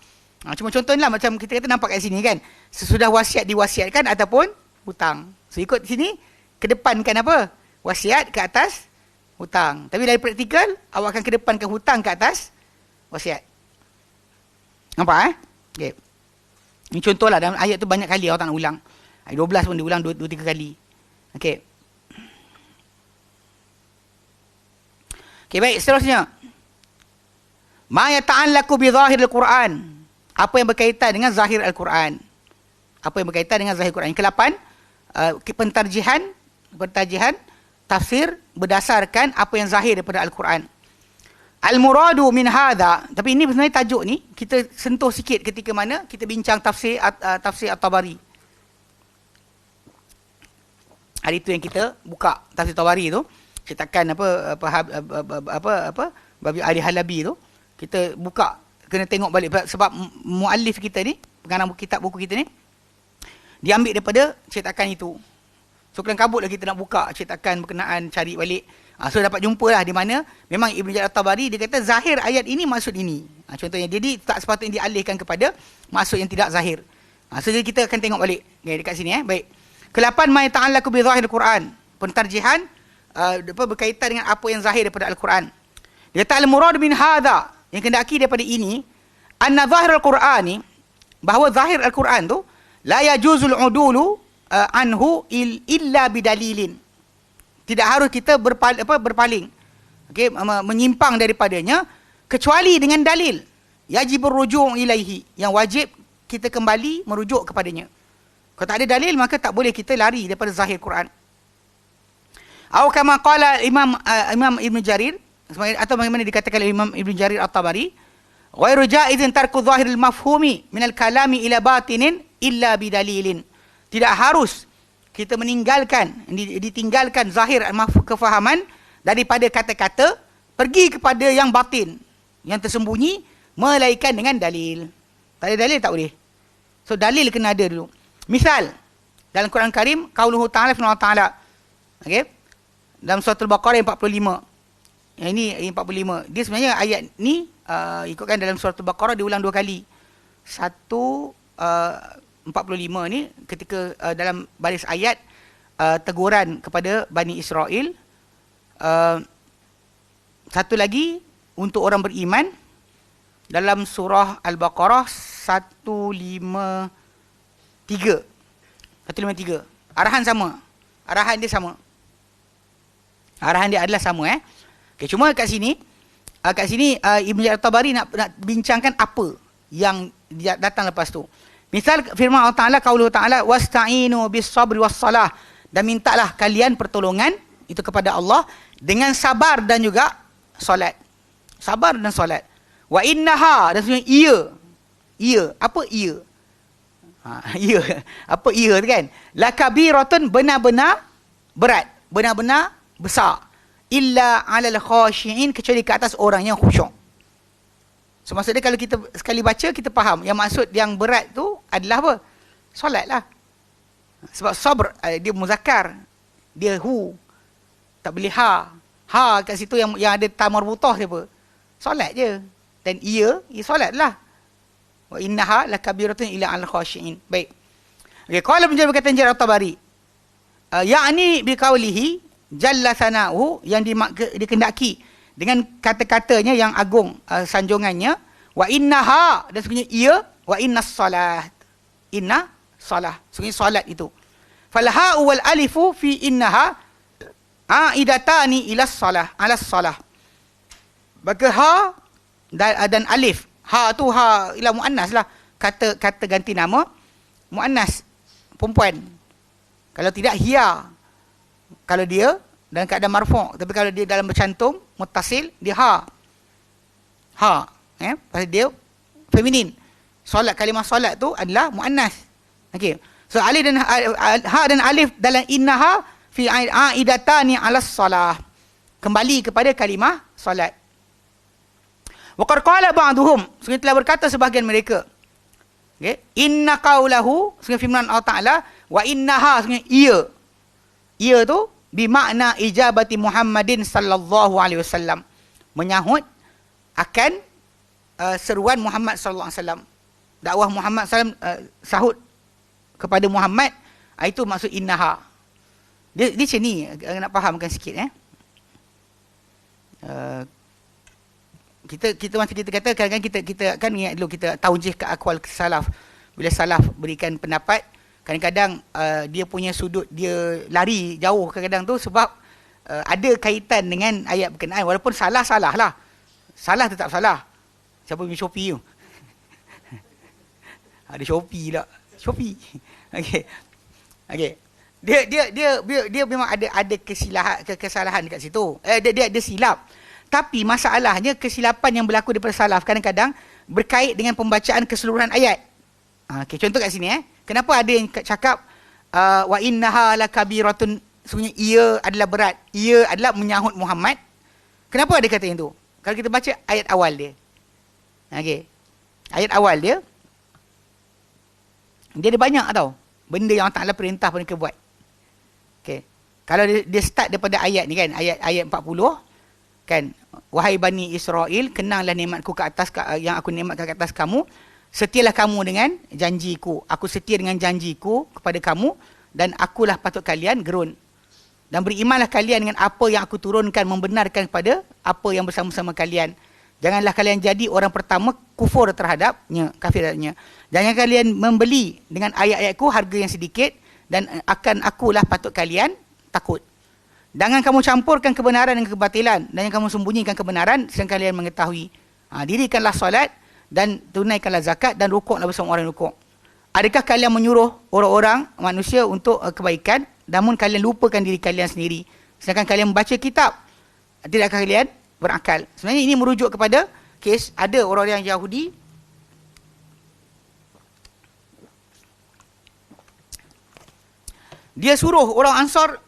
Cuma contohnya lah, macam kita kata nampak kat sini kan, sesudah wasiat diwasiatkan ataupun hutang. So ikut sini, kedepankan apa? Wasiat ke atas hutang. Tapi dari praktikal, awak akan kedepankan hutang ke atas wasiat. Nampak Okay. Ini contohlah, dalam ayat tu banyak kali awak tak nak ulang. Ayat 12 pun diulang 2-3 kali. Okay, baik, seterusnya. Ma yata'allaku bi zahiril Quran. Apa yang berkaitan dengan zahir Al-Quran. Apa yang berkaitan dengan zahir Quran. Yang ke-8, pentarjihan tafsir berdasarkan apa yang zahir daripada Al-Quran. Al-muradu min hadha. Tapi ini sebenarnya tajuk ni kita sentuh sikit ketika mana kita bincang tafsir At-Tabari. Hari tu yang kita buka tafsir Tabari tu, cetakan Babi Ali Halabi tu, kita buka, kena tengok balik sebab muallif kita ni, pengarang kitab buku kita ni, diambil daripada cetakan itu. So kelang kabut lah kita nak buka cetakan berkenaan, cari balik. So dapat jumpa lah di mana memang Ibn Jarir At-Tabari dia kata zahir ayat ini maksud ini. Contohnya, jadi tak sepatutnya dialihkan kepada maksud yang tidak zahir. So jadi kita akan tengok balik dekat sini. Baik. Ke-8, ma yata'allaku bi zahiril Quran. Pentarjihan berkaitan dengan apa yang zahir daripada Al-Quran. Dia kata al-murad min hadha, yang kendaki daripada ini, anna zahirul Qur'ani, bahawa zahir Al-Quran tu la yajuzul udulu anhu illa bidalilin. Tidak harus kita berpaling, menyimpang daripadanya kecuali dengan dalil. Yajibur ruju' ilaihi, yang wajib kita kembali merujuk kepadanya. Kalau tak ada dalil, maka tak boleh kita lari daripada zahir Quran. Atau kama qala Imam Ibn Jarir, atau bagaimana dikatakan oleh Imam Ibn Jarir At-Tabari, ghairu jaizin tarku zahiril mafhumi minal kalami ila batinin illa bidalilin. Tidak harus kita ditinggalkan zahir kefahaman daripada kata-kata, pergi kepada yang batin, yang tersembunyi, melainkan dengan dalil. Tak ada dalil tak boleh. So dalil kena ada dulu. Misal dalam Quran Karim, qauluhu ta'ala firman Allah Ta'ala. Okey. Dalam surah Al-Baqarah yang 45. Yang ini 45. Dia sebenarnya ayat ni ikutkan dalam surah Al-Baqarah diulang 2 kali. 45 ni ketika dalam baris ayat teguran kepada Bani Israel. Satu lagi untuk orang beriman dalam surah Al-Baqarah 153. Arahan sama. Arahan dia sama. Arahan dia adalah sama. Okay, cuma kat sini Ibn Jarir At-Tabari nak bincangkan apa yang datang lepas tu. Misal firman Allah Ta'ala, qauluhu Ta'ala, wasta'inu bis sabri was salah. Dan mintalah kalian pertolongan itu kepada Allah dengan sabar dan juga solat. Sabar dan solat. Wa innaha, dan sebenarnya ia. Ia, apa ia? Ia, apa ia tu kan? Lakabiratun, benar-benar berat, benar-benar besar. Illa 'alal khashi'in, kecuali ke atas orang yang khusyuk. So maksudnya kalau kita sekali baca kita faham yang maksud yang berat tu adalah apa? Solat lah. Sebab sabr dia muzakkar, dia hu, tak boleh ha. Ha kat situ yang ada ta marbutah dia apa? Solat je. Dan ia solat lah. Wa innaha lakabiratun illa 'alal khashi'in. Baik. Okey, qala menjadi berkata Jarir At-Tabari, yakni biqaulihi jalla sana'uhu, yang dikendaki dengan kata-katanya yang agung sanjungannya, wa innaha, dan sebenarnya ia, wa innas salat, inna salah, sebenarnya solat itu. Falha wal alifu fi innaha aidatani ila salah, ala salah. Maka ha dan alif, ha tu ha ila muannas lah, kata ganti nama muannas, perempuan. Kalau tidak hiya, kalau dia dalam keadaan marfu', tapi kalau dia dalam bercantum muttasil, dia ha. Pasal dia feminin. Solat, kalimah solat tu adalah muannas. Okey. So alif dan ha dan alif dalam innaha fi aidatani 'ala salah, kembali kepada kalimah solat. Wa qad qala ba'duhum, sebenarnya telah berkata sebahagian mereka. Okey, inna qaulahu, sebenarnya firman Allah Taala, wa innaha, sebenarnya ia tu bimakna ijabati Muhammadin sallallahu alaihi wasallam, menyahut akan seruan Muhammad sallallahu alaihi wasallam. Dakwah Muhammad sallallahu alaihi wasallam, sahut kepada Muhammad, itu maksud innaha. Dia macam ni, nak fahamkan sikit kita masa kita kata kadang-kadang kita kan ingat dulu, kita taujih ke akwal salaf. Bila salaf berikan pendapat, kadang-kadang dia punya sudut dia lari jauh kadang-kadang tu sebab ada kaitan dengan ayat berkenaan, walaupun salah lah. Salah tetap salah. Siapa punya Shopee tu? Ada Shopee lah. Shopee. Okey. Dia memang ada kesalahan dekat situ. Dia ada silap. Tapi masalahnya kesilapan yang berlaku daripada salaf kadang-kadang berkait dengan pembacaan keseluruhan ayat. Okey, contoh kat sini kenapa ada yang cakap wa innaha lakabiratun, sebenarnya ia adalah berat, ia adalah menyahut Muhammad. Kenapa ada kata yang tu? Kalau kita baca ayat awal dia. Okey. Ayat awal dia ada banyak tau benda yang Allah Taala perintah mereka buat. Okey. Kalau dia start daripada ayat ni kan, ayat 40 kan, wahai Bani Israel, kenanglah nikmatku ke atas yang aku nikmatkan ke atas kamu. Setialah kamu dengan janjiku. Aku setia dengan janjiku kepada kamu, dan akulah patut kalian gerun. Dan berimanlah kalian dengan apa yang aku turunkan, membenarkan kepada apa yang bersama-sama kalian. Janganlah kalian jadi orang pertama kufur terhadapnya, kafir terhadapnya. Jangan kalian membeli dengan ayat-ayatku harga yang sedikit, dan akan akulah patut kalian takut. Jangan kamu campurkan kebenaran dengan kebatilan, dan jangan kamu sembunyikan kebenaran sedangkan kalian mengetahui. Dirikanlah solat dan tunaikanlah zakat, dan rukuklah bersama orang yang rukuk. Adakah kalian menyuruh orang-orang manusia untuk kebaikan, namun kalian lupakan diri kalian sendiri, sedangkan kalian membaca kitab? Tidakkah kalian berakal? Sebenarnya ini merujuk kepada kes ada orang yang Yahudi dia suruh orang Ansar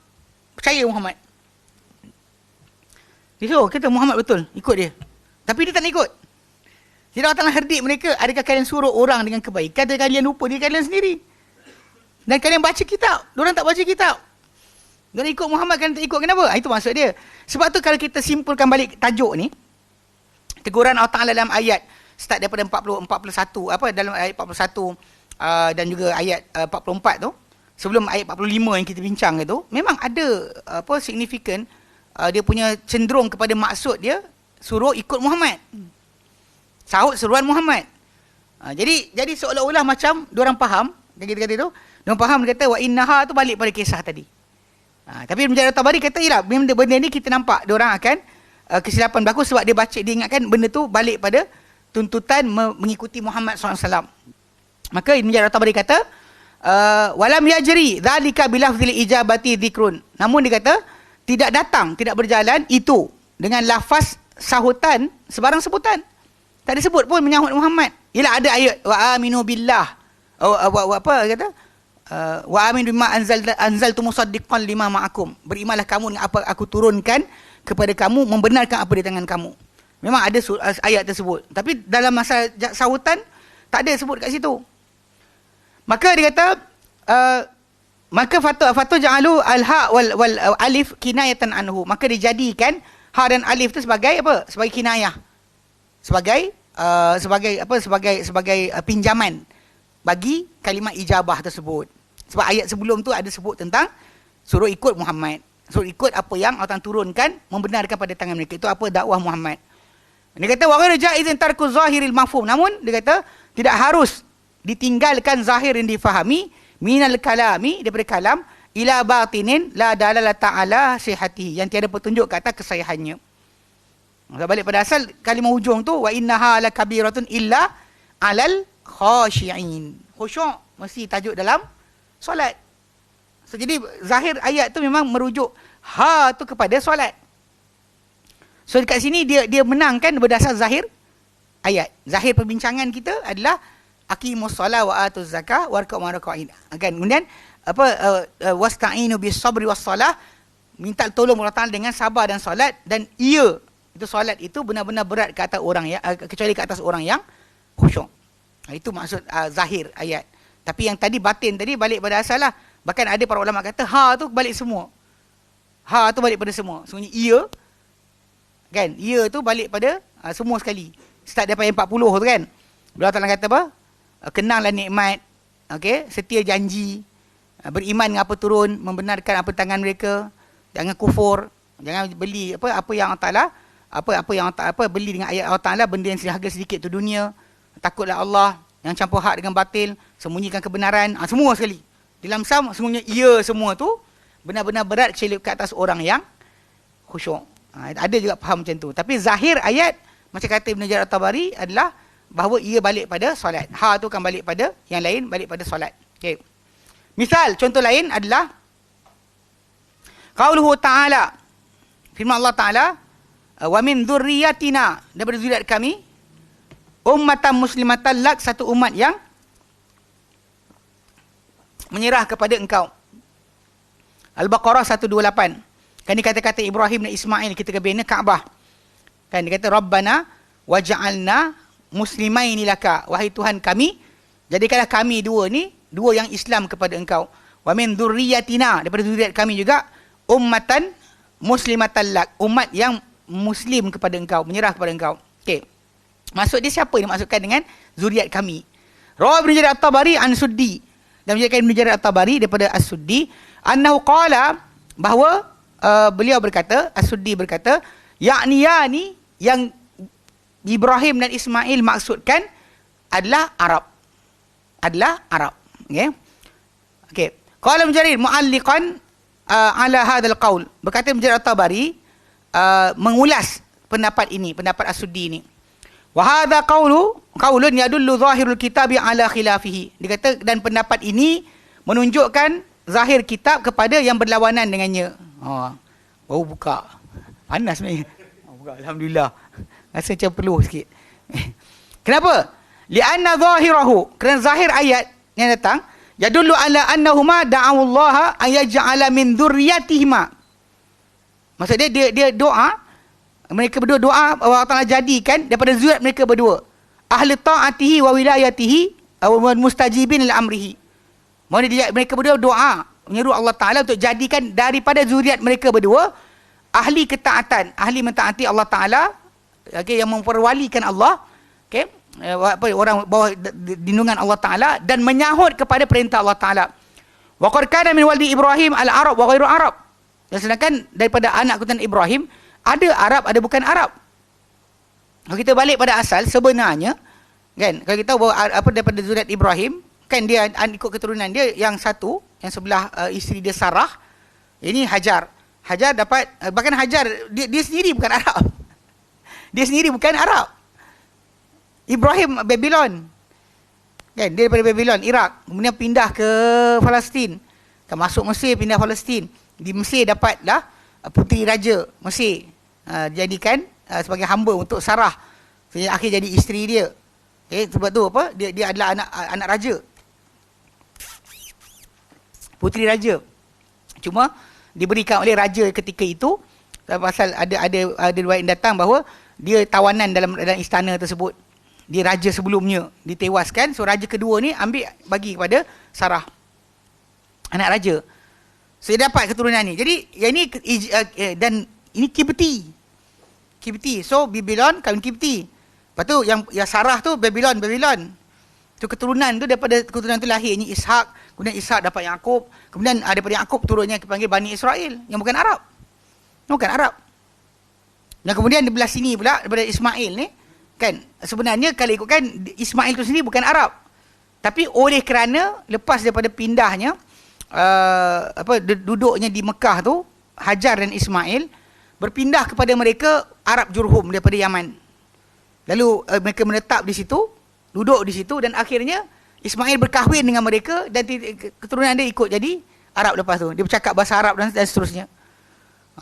percaya Muhammad. Dia suruh kata Muhammad betul, ikut dia. Tapi dia tak nak ikut. Jadi Allah Ta'ala herdik mereka, adakah kalian suruh orang dengan kebaikan, atau kalian lupa diri kalian sendiri? Dan kalian baca kitab, diorang tak baca kitab. Diorang ikut Muhammad, kalian tak ikut, kenapa? Itu maksud dia. Sebab tu kalau kita simpulkan balik tajuk ni, teguran Allah Ta'ala dalam ayat, start daripada 41, dalam ayat 41 dan juga ayat 44 tu, sebelum ayat 45 yang kita bincang itu, memang ada signifikan, dia punya cenderung kepada maksud dia, suruh ikut Muhammad. Sahut seruan Muhammad. Jadi seolah-olah macam diorang faham, kita kata tu, diorang faham, dia kata wa innaha tu balik pada kisah tadi. Tapi Jarir At-Tabari kata, ialah benda ni kita nampak diorang akan kesilapan berlaku sebab dia baca, dia ingatkan benda tu balik pada tuntutan mengikuti Muhammad SAW. Maka Ibn Jarir At-Tabari kata, walam yajri dzalika bilafzil ijabati dzikrun. Namun dia kata tidak datang, tidak berjalan itu dengan lafaz sahutan sebarang sebutan. Tak disebut pun menyahut Muhammad. Ialah ada ayat wa aminu billah. Apa dia kata? Wa aminu bima anzaltu musaddiqan lima ma'akum. Berimanlah kamu dengan apa aku turunkan kepada kamu, membenarkan apa di tangan kamu. Memang ada ayat tersebut. Tapi dalam masa sahutan tak ada sebut kat situ. Maka dia kata maka fatu ja'alu al-ha wal alif kinayatan anhu. Maka dijadikan ha dan alif tu sebagai apa? Sebagai kinayah. Sebagai pinjaman bagi kalimah ijabah tersebut. Sebab ayat sebelum tu ada sebut tentang suruh ikut Muhammad. Suruh ikut apa yang Allah turunkan, membenarkan pada tangan mereka. Itu apa dakwah Muhammad. Dia kata wa ghairu jaizin tarku zahiril mafhum. Namun dia kata tidak harus ditinggalkan zahir yang difahami minal kalami, daripada kalam, ila batinin la dalala ta'ala sihatihi, yang tiada petunjuk ke atas kesahihannya. Balik pada asal kalimah hujung tu, wa innaha la kabiratun illa alal khashi'in. Khusyuk mesti tajuk dalam solat. So, jadi zahir ayat tu memang merujuk ha tu kepada solat. So dekat sini dia menangkan berdasar zahir ayat. Zahir perbincangan kita adalah aqimus solah wa atuz zakah warka'u ma'arqa'in. Kemudian wasta'inu bis sabri was salah, minta tolong Allah Taala dengan sabar dan solat, dan itu solat itu benar-benar berat ke atas orang ya, kecuali ke atas orang yang khusyuk. Itu maksud zahir ayat. Tapi yang tadi batin tadi balik pada asal lah. Bahkan ada para ulama kata ha tu balik semua. Ha tu balik pada semua. Sebenarnya ia tu balik pada semua sekali. Start daripada 40 tu kan. Allah Taala kata apa? Kenanglah nikmat, okey, setia janji, beriman dengan apa turun, membenarkan apa tangan mereka, jangan kufur, jangan beli apa yang Allah Taala beli dengan ayat Allah Taala benda yang seharga sedikit tu dunia. Takutlah Allah, yang campur hak dengan batil, sembunyikan kebenaran, semua sekali. Dalam semuanya semua tu benar-benar berat kecuali ke atas orang yang khusyuk. Ada juga faham macam tu. Tapi zahir ayat macam kata Ibn Jarir At-Tabari adalah bahawa ia balik pada solat. Ha tu kan balik pada yang lain, balik pada solat. Okey. Misal contoh lain adalah qauluhu ta'ala, firman Allah Taala, wa min dzurriyyatina, daripada zuriat kami, ummatan muslimatan lak, satu umat yang menyerah kepada engkau. Al-Baqarah 128. Kan dia kata-kata Ibrahim dan Ismail ketika bina Kaabah. Kan dia kata Rabbana waj'alna muslimaini laka, wahai Tuhan kami, jadikanlah kami dua yang Islam kepada engkau. Wa min dzurriyyatina, daripada zuriat kami juga, ummatan muslimatan lak, umat yang muslim kepada engkau, menyerah kepada engkau. Okey. Maksud dia siapa yang dimaksudkan dengan zuriat kami? Rawah Ibn Jarir At-Tabari an Suddi, dan menjadikan Ibn Jarir At-Tabari daripada As-Suddi, annahu qala, bahawa beliau berkata, As-Suddi berkata, ya'niyani, yang Ibrahim dan Ismail maksudkan adalah Arab. Okey. Okey. Qala Ibn Jarir mu'alliqan ala hadzal qaul. Berkata Ibn Jarir At-Tabari mengulas pendapat ini, pendapat As-Suddi ini. Wa hadza qaulun yadullu zahirul kitabi ala khilafihi. Dia kata dan pendapat ini menunjukkan zahir kitab kepada yang berlawanan dengannya. Baru buka. Panas sebenarnya. Buka, alhamdulillah. Rasa macam perlu sikit. Kenapa? Li'anna zahirahu, kerana zahir ayat yang datang yadullu ala annahuma da'awallaha an yaj'ala min dzurriyyatihima. Maksudnya dia doa, mereka berdua doa Allah Taala jadikan daripada zuriat mereka berdua ahli ta'atihi wa wilayatihi wa mustajibin li amrihi. Maksudnya mereka berdua doa menyeru Allah Taala untuk jadikan daripada zuriat mereka berdua ahli ketaatan, ahli mentaati Allah Taala, okey, yang memperwalikan Allah, okey, orang bawah lindungan Allah Taala dan menyahut kepada perintah Allah Taala. Wa qad kana min waldi Ibrahim al-Arab wa ghairu Arab. Dan sedangkan daripada anak keturunan Ibrahim ada Arab, ada bukan Arab. Kalau kita balik pada asal sebenarnya, kan, kalau kita bawa daripada zuriat Ibrahim, kan dia ikut keturunan dia yang satu, yang sebelah isteri dia Sarah, ini Hajar. Hajar dapat, bahkan Hajar dia sendiri bukan Arab. Dia sendiri bukan Arab. Ibrahim Babylon. Kan? Dia daripada Babylon, Iraq. Kemudian pindah ke Palestin. Kan masuk Mesir, pindah Palestin. Di Mesir dapatlah puteri raja Mesir. Jadikan sebagai hamba untuk Sarah. Sehingga akhir jadi isteri dia. Okay? Sebab tu apa? Dia adalah anak raja. Puteri raja. Cuma diberikan oleh raja ketika itu, pasal ada riwayat yang datang bahawa dia tawanan dalam istana tersebut. Dia raja sebelumnya ditewaskan, so raja kedua ni ambil bagi kepada Sarah, anak raja. So dia dapat keturunan ni. Jadi yang ni dan ini Kipti. So Babylon kawin Kipti. Lepas tu yang Sarah tu Babylon. So keturunan tu, daripada keturunan tu lahirnya Ishak, kemudian Ishak dapat Yaqub, kemudian daripada Yaqub turunnya dipanggil Bani Israel yang bukan Arab. Dan kemudian di belah sini pula daripada Ismail ni, kan, sebenarnya kalau ikutkan Ismail tu sendiri bukan Arab. Tapi oleh kerana lepas daripada pindahnya duduknya di Mekah tu, Hajar dan Ismail berpindah kepada mereka Arab Jurhum daripada Yaman. Lalu mereka menetap di situ, duduk di situ, dan akhirnya Ismail berkahwin dengan mereka dan keturunan dia ikut jadi Arab lepas tu. Dia bercakap bahasa Arab dan seterusnya.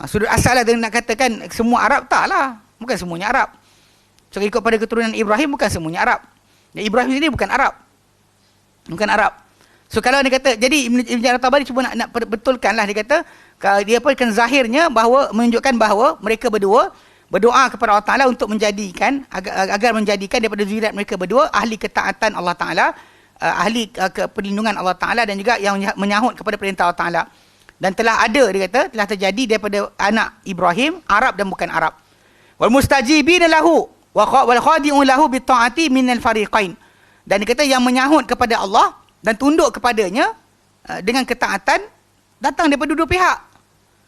Sudut asal lah dia nak katakan semua Arab, taklah. Bukan semuanya Arab. So ikut pada keturunan Ibrahim, bukan semuanya Arab. Dan Ibrahim sendiri bukan Arab. So kalau dia kata, jadi Ibn Jarir Tabari cuba nak betulkan lah. Dia kata, dia kan zahirnya bahawa menunjukkan bahawa mereka berdua berdoa kepada Allah Ta'ala untuk menjadikan, agar menjadikan daripada zuriat mereka berdua ahli ketaatan Allah Ta'ala, ahli perlindungan Allah Ta'ala, dan juga yang menyahut kepada perintah Allah Ta'ala. Dan telah ada, dia kata, telah terjadi daripada anak Ibrahim, Arab dan bukan Arab. Wal mustajibina lahu wal khadi'un lahu bi ta'ati minal fariqain. Dan dia kata yang menyahut kepada Allah dan tunduk kepadanya dengan ketaatan datang daripada dua pihak.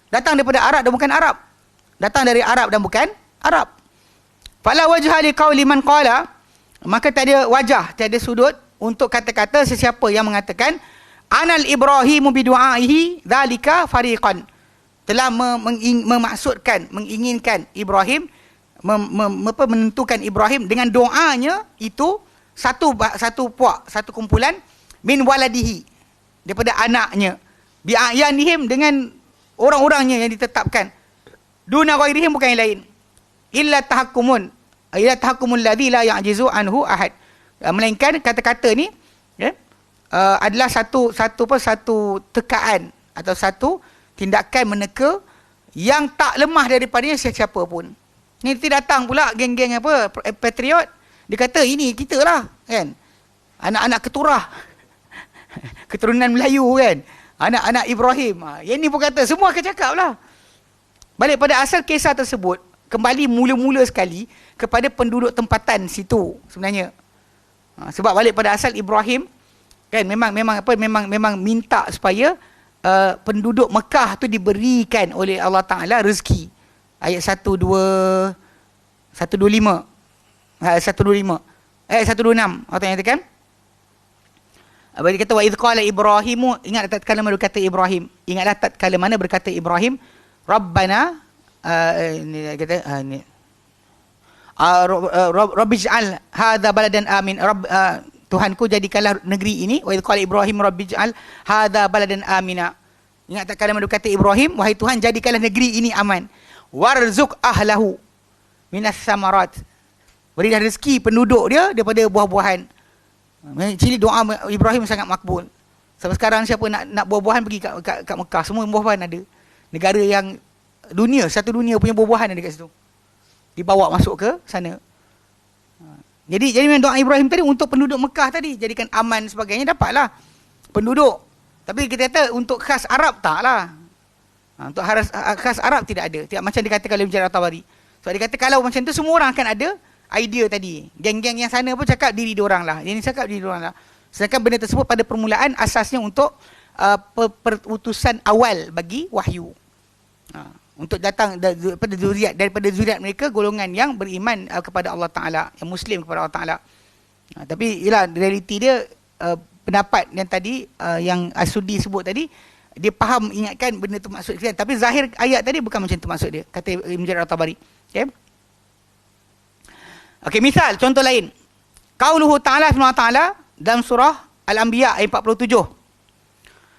Datang daripada Arab dan bukan Arab. Datang dari Arab dan bukan Arab. Fala wajha li qauli man qala, maka tiada wajah, tiada sudut untuk kata-kata sesiapa yang mengatakan anal Ibrahimu bi du'aihi dzalika fariqan, telah memaksudkan, menginginkan Ibrahim, menentukan Ibrahim dengan doanya itu satu puak, satu kumpulan, min waladihi, daripada anaknya, bi ayanihim, dengan orang-orangnya yang ditetapkan, duna ghairihim, bukan yang lain, illa tahakkumul ladzi la ya'jizu anhu ahad, melainkan kata-kata ni adalah satu tekaan atau satu tindakan meneka yang tak lemah daripadanya sesiapa pun. Nanti datang pula geng-geng patriot, dia kata ini kita lah, kan, anak-anak keturah keturunan Melayu, kan, anak-anak Ibrahim. Yang ni pun kata, semua akan cakap lah. Balik pada asal kisah tersebut, kembali mula-mula sekali kepada penduduk tempatan situ sebenarnya. Sebab balik pada asal Ibrahim, kan, memang minta supaya penduduk Mekah tu diberikan oleh Allah Ta'ala rezeki. Ayat 125. Ayat 126. Allah Ta'ala katakan, dia kata wa idh qala Ibrahimu, ingat tatkala mana berkata Ibrahim, ingatlah tatkala mana berkata Ibrahim, Rabbana, ini kata ni Rabbij'al hadza baladan amin, Tuhanku jadikanlah negeri ini, wa idh qala Ibrahim Rabbij'al hadza baladan amina. Ingat tatkala mana berkata Ibrahim, wahai Tuhan, jadikanlah negeri ini aman, warzuq ahlahu minas samarat, berilah rezeki penduduk dia daripada buah-buahan. Ciri doa Ibrahim sangat makbul. Sampai sekarang siapa nak buah-buahan pergi kat Mekah, semua buah-buahan ada. Negara yang satu dunia punya buah-buahan ada kat situ, dibawa masuk ke sana. Jadi memang doa Ibrahim tadi untuk penduduk Mekah tadi, jadikan aman sebagainya, dapatlah penduduk. Tapi kita kata untuk khas Arab taklah. Untuk khas Arab tidak ada. Tidak macam dikatakan oleh Ibn Jarir Tabari. Sebab dia kata kalau macam tu semua orang akan ada idea tadi. Geng-geng yang sana pun cakap diri diorang lah. Yang ni cakap diri diorang lah. Sedangkan benda tersebut pada permulaan asasnya untuk perutusan awal bagi wahyu. Untuk datang daripada zuriat mereka, golongan yang beriman kepada Allah Ta'ala, yang Muslim kepada Allah Ta'ala. Tapi ialah realiti dia, pendapat yang tadi, yang As-Sudi sebut tadi, dia faham, ingatkan benda tu maksud dia. Tapi zahir ayat tadi bukan macam tu maksud dia, kata Ibn Jarir Tabari. Okay, misal, contoh lain. Qauluhu ta'ala, firman Ta'ala, dalam surah Al-Anbiya ayat 47.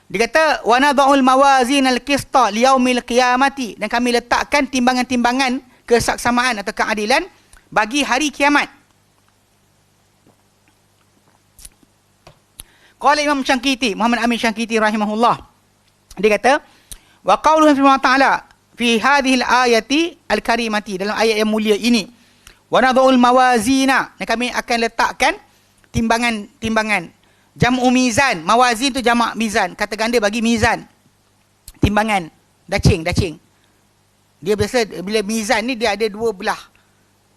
Dia kata wa nadha'ul mawazin al-qista liyaumil qiyamati, dan kami letakkan timbangan-timbangan kesaksamaan atau keadilan bagi hari kiamat. Qala Imam Syangkiti, Muhammad Amin Syangkiti rahimahullah, dia kata wa qauluhu ta'ala fi hadhihi al-ayati al-karimati, dalam ayat yang mulia ini, wa nadha'ul mawazina, dan kami akan letakkan timbangan-timbangan. Jam'u mizan, mawazin tu jamak mizan, kata ganda bagi mizan, timbangan, dacing. Dia biasa bila mizan ni dia ada dua belah.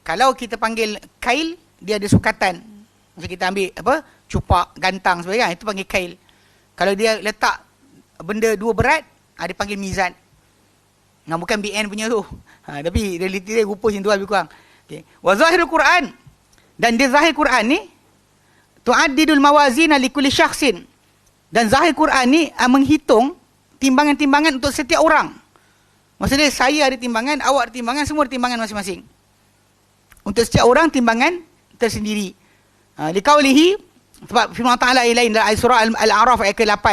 Kalau kita panggil kail, dia ada sukatan. Macam kita ambil apa, cupak, gantang sebagainya, itu panggil kail. Kalau dia letak benda dua berat, dia panggil mizan. Nah, bukan BN punya tu. Tapi realiti dia rupa macam tu lebih kurang. Okay. Wa zahirul Quran, dan dia zahir Quran ni tu'addidul mawazina likulli syakhsin, dan zahir Quran ni menghitung timbangan-timbangan untuk setiap orang. Maksudnya saya ada timbangan, awak ada timbangan, semua ada timbangan masing-masing. Untuk setiap orang timbangan tersendiri. Liqaulihi, sebab firman Ta'ala yang lain dalam surah Al-A'raf ayat ke-8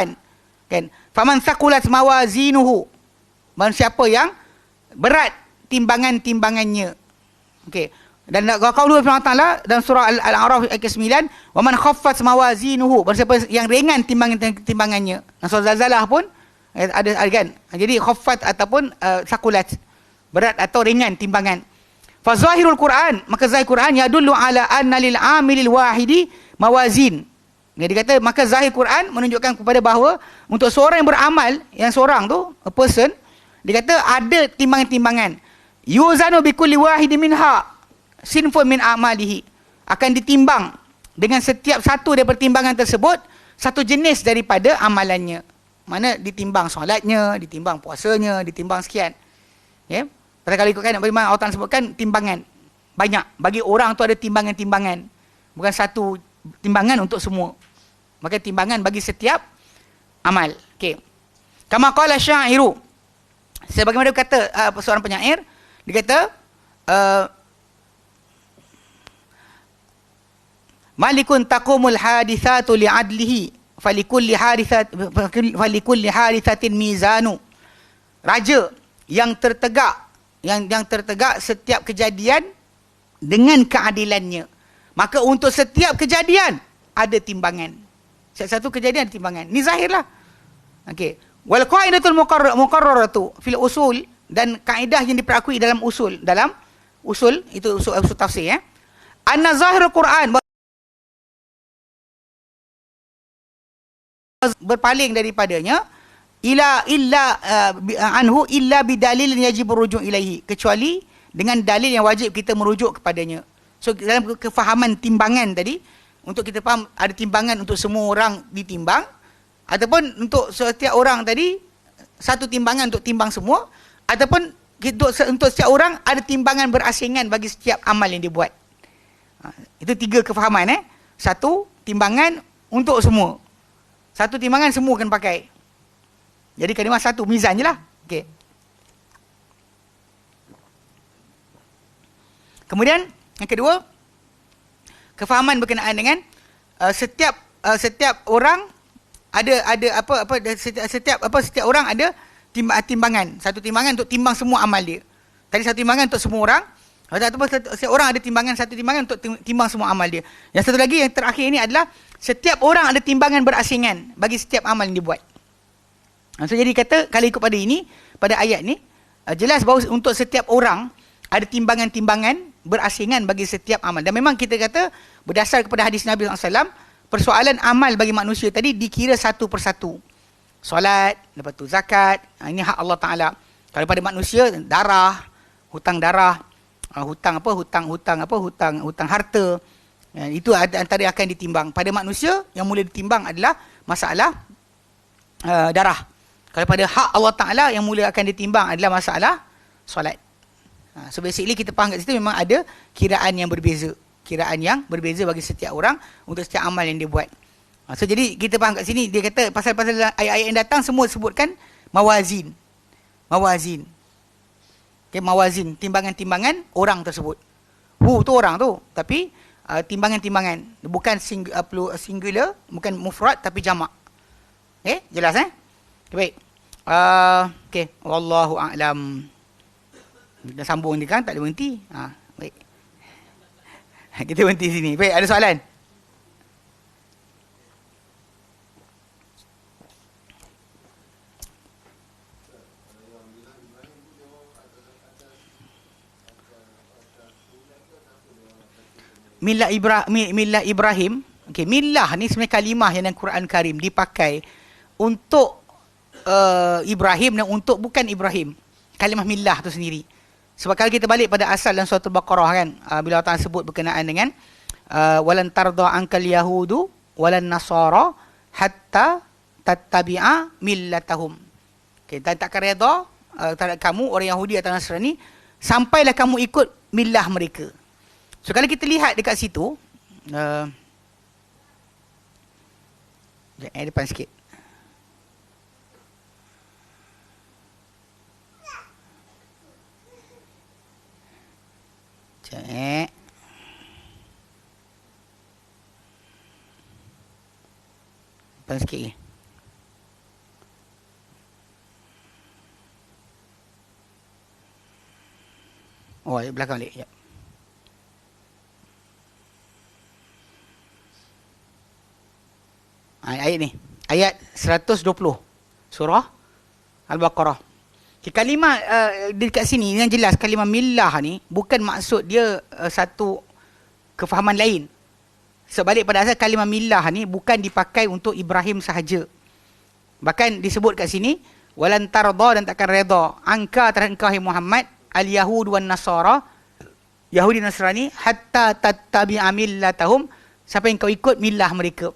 kan, faman thaqulat mawazinuhu, man siapa yang berat timbangan-timbangannya. Okey. Dan qauluhu firman Ta'ala dalam surah Al-A'raf ayat ke-9, wa man khaffat mawazinuhu, man siapa yang ringan timbangannya. Surah Zalzalah pun ada kan. Jadi khaffat ataupun thaqulat, berat atau ringan timbangan. Fa zahirul Quran, maka zahir Quran yadullu ala anna lil amilil wahidi mawazin. Dia kata maka zahir Quran menunjukkan kepada bahawa untuk seorang yang beramal, yang seorang tu, a person, dia kata ada timbangan-timbangan. Yuzanu bi kulli wahidi minha sinfun min amalihi, akan ditimbang dengan setiap satu daripada timbangan tersebut satu jenis daripada amalannya. Mana ditimbang solatnya, ditimbang puasanya, ditimbang sekian. Ya. Pada kali ikutkan bagaimana Allah Ta'ala sebutkan timbangan banyak. Bagi orang tu ada timbangan-timbangan. Bukan satu timbangan untuk semua. Maka timbangan bagi setiap amal. Okey. Kama qala syairu. Sebagaimana dia kata seorang penyair, dia kata malikun taqumul hadithatu li'adlihi falikulli hadithatin mizanu. Raja yang tertegak, yang tertegak setiap kejadian dengan keadilannya. Maka untuk setiap kejadian ada timbangan. Satu kejadian ada timbangan. Ni zahirlah. Okey. Wal qaidatul muqarraratu fil usul, dan kaedah yang diperakui dalam usul, itu usul tafsir ya. Anna zahirul Quran, berpaling daripadanya illa anhu illa bidalil yajib rujuk ilaihi, kecuali dengan dalil yang wajib kita merujuk kepadanya. So dalam kefahaman timbangan tadi, untuk kita faham ada timbangan untuk semua orang ditimbang, ataupun untuk setiap orang tadi satu timbangan untuk timbang semua, ataupun untuk setiap orang ada timbangan berasingan bagi setiap amal yang dia buat. Itu tiga kefahaman. Satu timbangan untuk semua, satu timbangan semua kena pakai. Jadi kalimah satu, mizan je lah. Okay. Kemudian yang kedua, kefahaman berkenaan dengan setiap orang setiap orang ada timbangan. Satu timbangan untuk timbang semua amal dia. Tadi satu timbangan untuk semua orang, ataupun setiap orang ada satu timbangan untuk timbang semua amal dia. Yang satu lagi, yang terakhir ini adalah setiap orang ada timbangan berasingan bagi setiap amal yang dia buat. So jadi kata, kalau ikut pada ayat ni, jelas bahawa untuk setiap orang ada timbangan-timbangan berasingan bagi setiap amal. Dan memang kita kata, berdasar kepada hadis Nabi SAW, persoalan amal bagi manusia tadi dikira satu persatu. Solat, lepas tu zakat, ini hak Allah Ta'ala. Kalau pada manusia, darah, hutang darah, hutang harta, itu antara yang akan ditimbang. Pada manusia, yang mula ditimbang adalah masalah darah. Kalau pada hak Allah Ta'ala, yang mula akan ditimbang adalah masalah solat. So basically kita faham kat situ memang ada kiraan yang berbeza. Kiraan yang berbeza bagi setiap orang untuk setiap amal yang dia buat. So jadi kita faham kat sini, dia kata pasal-pasal ayat-ayat yang datang semua sebutkan mawazin. Mawazin. Okay, mawazin, timbangan-timbangan orang tersebut. Tu orang tu. Tapi timbangan-timbangan. Bukan singular, bukan mufrad tapi jamak. Okay, jelas Okay, baik. Okay, wallahu a'lam. Dah sambung ni kan, tak boleh berhenti. Baik. Kita berhenti sini. Baik, ada soalan? Millah Ibrahim. Okay, millah ni sebenarnya kalimah yang dalam Quran Karim dipakai untuk Ibrahim dan untuk bukan Ibrahim. Kalimah millah tu sendiri. Sebab kalau kita balik pada asal dalam surah Al-Baqarah kan, bila Allah Ta'ala sebut berkenaan dengan walan tarda ankal yahudu walan nasara hatta tattabi'a millatahum. Okay, dan takkan redha terhadap kamu orang Yahudi atau Nasrani sampailah kamu ikut millah mereka. So kalau kita lihat dekat situ, depan sikit. Cek. Depan sikit lagi. Oh, belakang balik. Ya. Ayat ni. Ayat 120. Surah Al-Baqarah. Kalimah dekat sini yang jelas kalimah millah ni bukan maksud dia satu kefahaman lain. Sebalik pada asal kalimah millah ni bukan dipakai untuk Ibrahim sahaja. Bahkan disebut kat sini walan tarda dan takkan redha angka terhadap engkau Muhammad al-yahud wan nasara, Yahudi Nasrani, hatta tattabi'a millatahum, sampai engkau ikut millah mereka.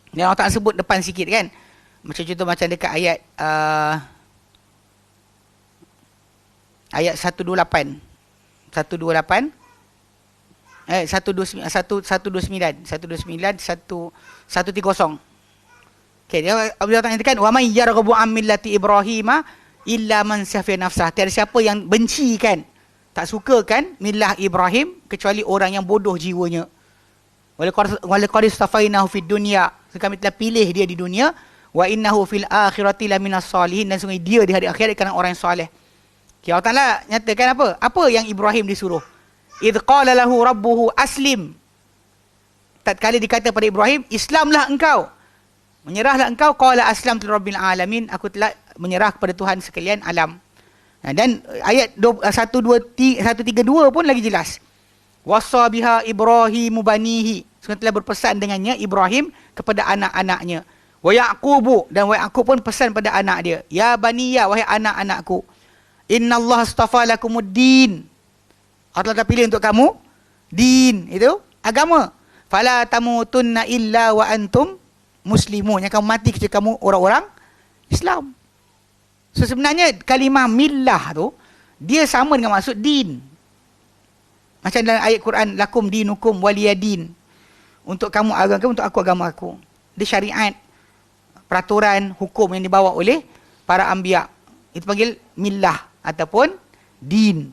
Dan Allah Ta'ala sebut depan sikit kan. Macam contoh macam dekat ayat ayat 128. 129 130. Okey, dia Allah Ta'ala nyatakan wa may yarghabu an millati ibrahima illa man safiya nafsah. Tiada siapa yang benci kan, tak suka kan millah Ibrahim kecuali orang yang bodoh jiwanya. Walaqad istafainahu fid dunya, kami telah pilih dia di dunia, wa innahu fil akhirati laminas salihin, dan sungguh dia di hari akhirat kalangan orang yang soleh. Okay, Allah Ta'ala nyatakan apa? Apa yang Ibrahim disuruh? Idh qala lahu rabbuhu aslim. Tatkala dikata pada Ibrahim, Islamlah engkau. Menyerahlah engkau. Qala aslamtu rabbil alamin. Aku telah menyerah kepada Tuhan sekalian alam. Dan ayat 132 pun lagi jelas. Wassa biha Ibrahimu banihi. Sekarang telah berpesan dengannya Ibrahim kepada anak-anaknya. Wa Yaqubu, dan wa Yaqub pun pesan pada anak dia. Ya baniya, wahai anak-anakku. Inna Allah astafa lakumuddin. Allah telah pilih untuk kamu din, itu agama. Fala tamutunna illa wa antum muslimun. Yang kamu mati ketika kamu orang-orang Islam. So sebenarnya kalimah millah tu dia sama dengan maksud din. Macam dalam ayat Quran, lakum dinukum waliyadin. Untuk kamu agama kamu, untuk aku agama aku. Dia syariat, peraturan, hukum yang dibawa oleh para anbiya. Itu panggil millah ataupun din.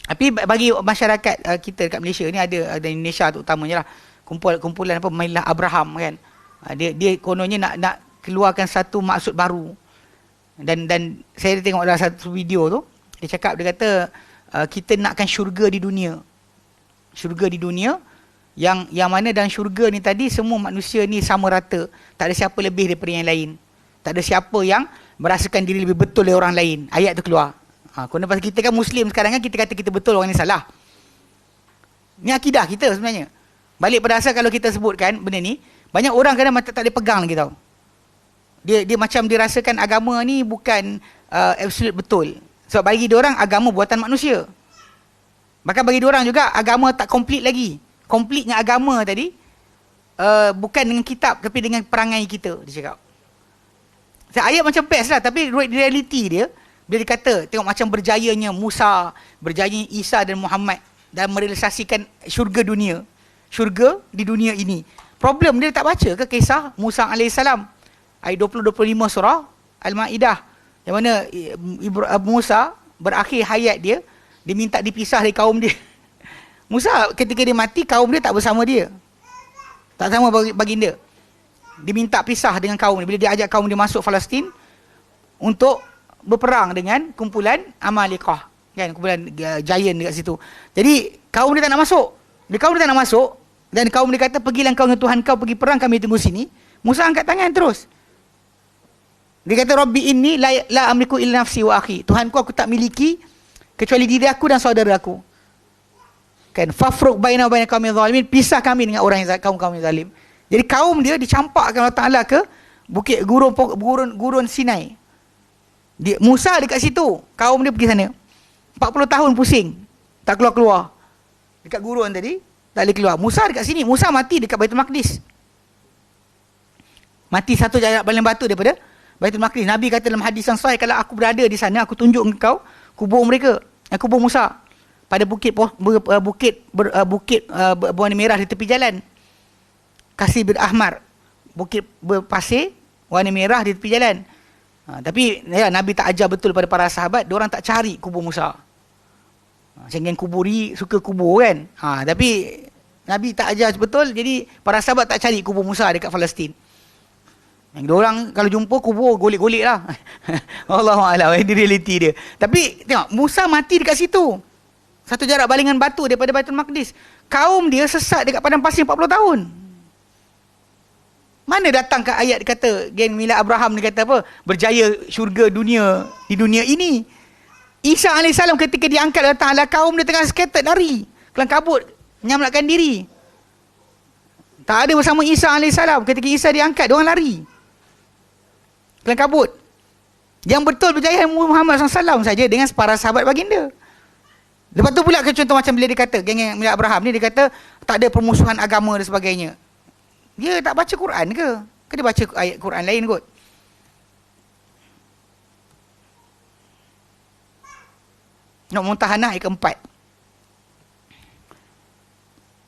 Tapi bagi masyarakat kita dekat Malaysia ni, ada Indonesia tu utamanya lah, kumpulan apa, millah Abraham kan. Dia kononnya nak keluarkan satu maksud baru. Dan saya tengok dalam satu video tu, dia cakap, dia kata kita nakkan syurga di dunia. Syurga di dunia yang mana dalam syurga ni tadi semua manusia ni sama rata. Tak ada siapa lebih daripada yang lain. Tak ada siapa yang merasakan diri lebih betul dari orang lain. Ayat tu keluar. Kerana pasal kita kan Muslim sekarang kan, kita kata kita betul, orang ni salah. Ni akidah kita sebenarnya. Balik pada asal kalau kita sebutkan benda ni, banyak orang kadang tak boleh pegang lagi tau. Dia macam dirasakan agama ni bukan absolute betul. Sebab bagi dia orang agama buatan manusia. Bahkan bagi dia orang juga agama tak komplit lagi. Komplitnya agama tadi bukan dengan kitab tapi dengan perangai kita, dia cakap. Ayat macam best lah, tapi reality dia, bila dia kata tengok macam berjayanya Musa, berjayanya Isa dan Muhammad dalam merealisasikan syurga dunia. Syurga di dunia ini. Problem dia tak baca ke kisah Musa AS? Ayat 20-25 surah Al-Ma'idah. Yang mana Musa berakhir hayat dia, dia minta dipisah dari kaum dia. Musa ketika dia mati, kaum dia tak bersama dia. Tak sama baginda. Dia minta pisah dengan kaum dia. Bila dia ajak kaum dia masuk Palestin untuk berperang dengan kumpulan Amalikah. Kan, kumpulan giant dekat situ. Jadi kaum dia tak nak masuk. Bila kaum dia tak nak masuk, dan kaum dia kata, pergilah kau dengan Tuhan kau pergi perang, kami tunggu sini. Musa angkat tangan terus. Dia kata, Rabbi inni la amliku illa nafsi wa akhi. Tuhanku, aku tak miliki kecuali diri aku dan saudara aku. Kan, fafruq baina wa baina qaumil zalimin, pisah kami dengan orang yang kaum yang zalim. Jadi kaum dia dicampakkan Allah Taala ke bukit gurun Sinai. Musa dekat situ, kaum dia pergi sana. 40 tahun pusing, tak keluar-keluar. Dekat gurun tadi, tak boleh keluar. Musa dekat sini, Musa mati dekat Baitul Maqdis. Mati satu jarak baling batu daripada Baitul Maqdis. Nabi kata dalam hadis yang sahih, kalau aku berada di sana, aku tunjuk engkau kubur mereka, kubur Musa pada bukit berwarna merah di tepi jalan. Kasih bir ahmar, bukit berpasir warna merah di tepi jalan. Tapi ya, Nabi tak ajar betul pada para sahabat, diorang tak cari kubur Musa. Jangan kuburi, suka kubur kan. Tapi Nabi tak ajar betul, jadi para sahabat tak cari kubur Musa dekat Palestin. Diorang kalau jumpa kubur, golek-golek lah. Allahuakbar, ini realiti dia. Tapi tengok, Musa mati dekat situ. Satu jarak balingan batu daripada Baitul Maqdis. Kaum dia sesat dekat padang pasir 40 tahun. Mana datang ke ayat kata, geng Mila Abraham ni kata apa? Berjaya syurga dunia di dunia ini. Isa AS ketika diangkat oleh Allah Ta'ala, kaum dia tengah scattered lari, kelang kabut, menyelamatkan diri. Tak ada bersama Isa AS. Ketika Isa diangkat, diorang lari, kelang kabut. Yang betul berjaya Muhammad SAW saja dengan para sahabat baginda. Lepas tu pula ke contoh macam bila dia kata, geng Mila Abraham ni, dia kata tak ada permusuhan agama dan sebagainya. Dia tak baca Quran ke? Dia baca ayat Quran lain kot. Nak Mumtahanah ayat keempat.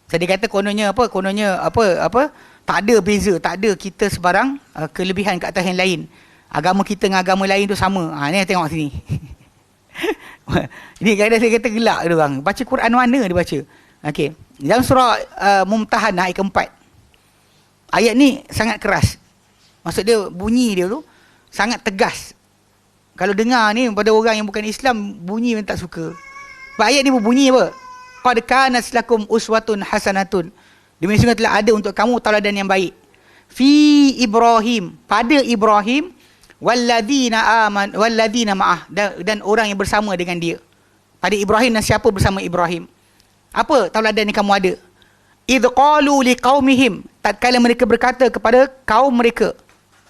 Saya kata kononnya apa? Tak ada beza, tak ada kita sebarang kelebihan kat atas yang lain. Agama kita dengan agama lain tu sama. Ni tengok sini. Ini kadang saya kata gelak dia orang. Baca Quran mana dia baca? Okey. Dalam surah Mumtahanah ayat keempat. Ayat ni sangat keras. Maksud dia, bunyi dia tu sangat tegas. Kalau dengar ni pada orang yang bukan Islam, bunyi memang tak suka. Sebab ayat ni berbunyi apa? Qad kanat lakum uswatun hasanatun. Demi sungguh telah ada untuk kamu tauladan yang baik. Fi Ibrahim, pada Ibrahim, walladzina ma'ah, dan orang yang bersama dengan dia. Pada Ibrahim dan siapa bersama Ibrahim. Apa tauladan yang kamu ada? Idh qalu liqaumihim, tatkala mereka berkata kepada kaum mereka,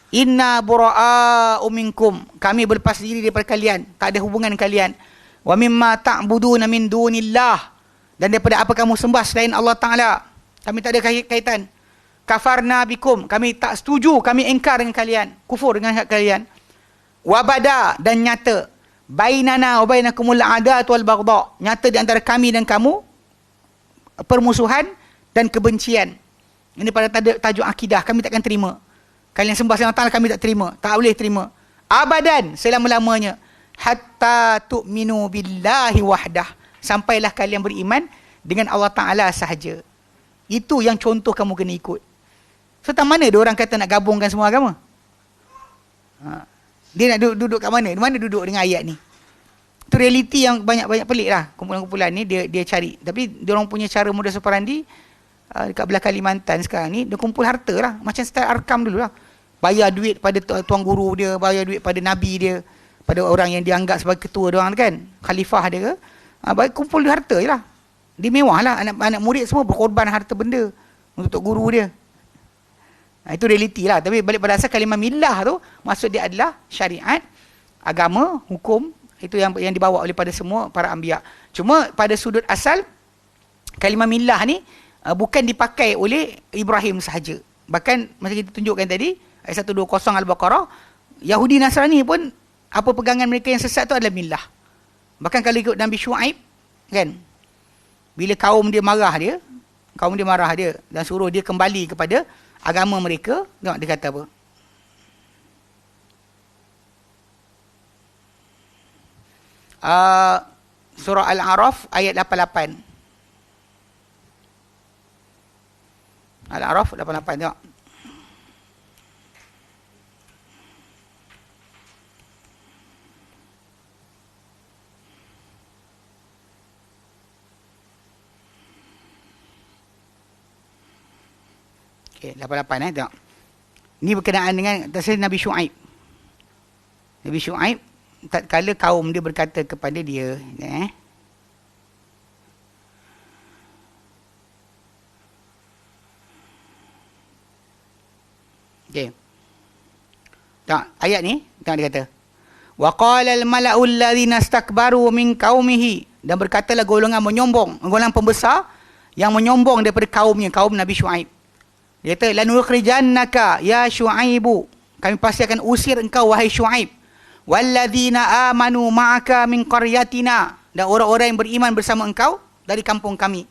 inna bura'a'u minkum, kami berlepas diri daripada kalian, tak ada hubungan dengan kalian. Wa mimma ta'buduna min dunillah, dan daripada apa kamu sembah selain Allah Ta'ala, kami tak ada kaitan. Kafarna bikum, kami tak setuju, kami engkar dengan kalian, kufur dengan kalian. Wabada, dan nyata, bainana wa bainakumul adat wal baghdha, nyata di antara kami dan kamu permusuhan dan kebencian. Ini pada tajuk akidah, kami takkan terima. Kalian sembah selain Allah, kami tak terima. Tak boleh terima. Abadan, selama-lamanya. Hatta tu'minu billahi wahdah, sampailah kalian beriman dengan Allah Ta'ala sahaja. Itu yang contoh kamu kena ikut. So, tak mana ada orang kata nak gabungkan semua agama? Dia nak duduk kat mana? Di mana duduk dengan ayat ni? Itu realiti yang banyak-banyak pelik lah. Kumpulan-kumpulan ni dia cari. Tapi dia orang punya cara modus operandi dekat belah Kalimantan sekarang ni, dia kumpul harta lah. Macam style Arkam dulu lah. Bayar duit pada tuan guru dia, bayar duit pada Nabi dia, pada orang yang dianggap sebagai ketua dia orang kan, khalifah dia ke. Kumpul harta je lah. Dia mewah lah. Anak murid semua berkorban harta benda untuk guru dia. Itu realiti lah. Tapi balik pada asal kalimah millah tu, maksud dia adalah syariat, agama, hukum. Itu yang dibawa oleh pada semua para anbiya. Cuma pada sudut asal, kalimah millah ni bukan dipakai oleh Ibrahim sahaja. Bahkan macam kita tunjukkan tadi, ayat 120 Al-Baqarah, Yahudi Nasrani pun apa pegangan mereka yang sesat tu adalah millah. Bahkan kalau ikut Nabi Syuaib kan, bila kaum dia marah dia dan suruh dia kembali kepada agama mereka, tengok dia kata apa? Surah Al-A'raf ayat 88. Al-A'raf 88 tengok. Okey, 88 tengok. Ini berkenaan dengan tasir Nabi Syuaib. Nabi Syuaib tatkala kaum dia berkata kepada dia, okey. Tengok ayat ni, tengok dia kata. Wa qala al-mala'u alladhina istakbaru min qaumihi, dan berkatalah golongan menyombong, golongan pembesar yang menyombong daripada kaumnya, kaum Nabi Syuaib. Dia kata, lanukhrijannaka ya Syuaibu, kami pasti akan usir engkau wahai Syuaib, walladzina amanu ma'aka min qaryatina, dan orang-orang yang beriman bersama engkau dari kampung kami.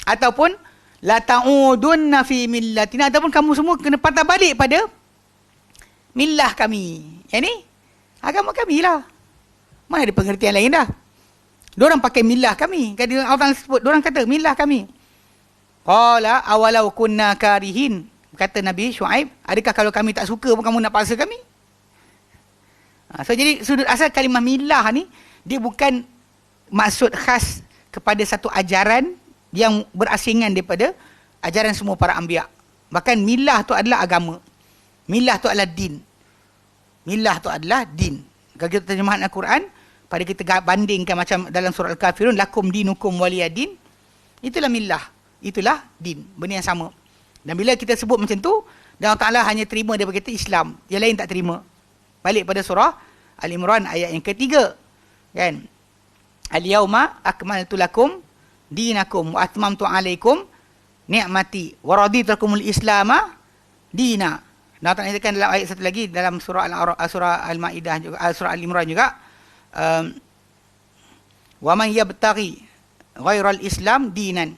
Ataupun la ta'udunna fi millatina, ataupun kamu semua kena patah balik pada millah kami. Yang ni agama kami lah. Mana ada pengertian lain dah. Diorang pakai millah kami. Orang sebut, diorang kata millah kami. Qala awalau kunna karihin, kata Nabi Syuaib, adakah kalau kami tak suka pun kamu nak paksa kami? So jadi sudut asal kalimah millah ni, dia bukan maksud khas kepada satu ajaran yang berasingan daripada ajaran semua para anbiya. Bahkan millah tu adalah agama. Millah tu adalah din. Millah tu adalah din. Kalau kita terjemahan Al-Quran, pada kita bandingkan macam dalam surah Al-Kafirun, lakum dinukum waliyadin, itulah millah, itulah din, benda yang sama. Dan bila kita sebut macam tu, dan Allah Ta'ala hanya terima daripada kita Islam, yang lain tak terima. Balik pada surah Al-Imran ayat yang ketiga, kan? Al-yawma akmaltu lakum dinakum wa atmamtu alaikum ni'mati wa raditu lakumul islama dina. Dan Allah Ta'ala nyatakan dalam ayat satu lagi dalam surah Al-Ma'idah juga, surah Al-Imran juga, wa man yabtaghi ghairal islam dinan,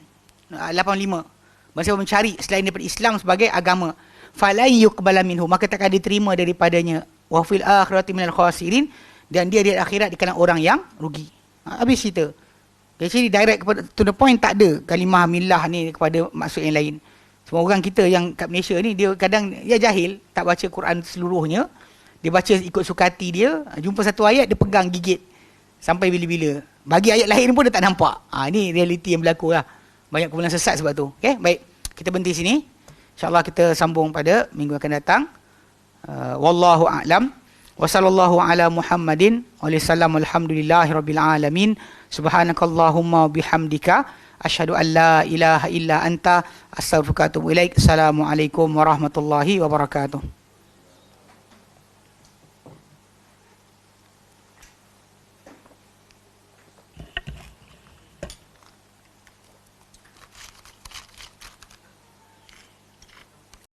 85, maksudnya mencari selain daripada Islam sebagai agama, falan yuqbala minhu, maka takkan diterima daripadanya, wa fil akhirati minal khasirin, dan dia di akhirat dikena orang yang rugi. Habis cerita. Jadi direct kepada to the point, tak ada kalimah millah ni kepada maksud yang lain. Semua orang kita yang kat Malaysia ni, dia kadang dia jahil, tak baca Quran seluruhnya. Dia baca ikut suka hati dia, jumpa satu ayat dia pegang gigit sampai bila-bila. Bagi ayat lain pun dia tak nampak. Ini realiti yang berlaku lah. Banyak kumpulan sesat sebab tu. Okay, baik. Kita berhenti sini. InsyaAllah kita sambung pada minggu akan datang. Wallahu a'lam. Wa sallallahu ala Muhammadin wa sallam, alhamdulillahi rabbil alamin. Subhanakallahumma bihamdika asyhadu an la ilaha illa anta astaghfiruka wa atubu ilaik. Assalamualaikum warahmatullahi wabarakatuh.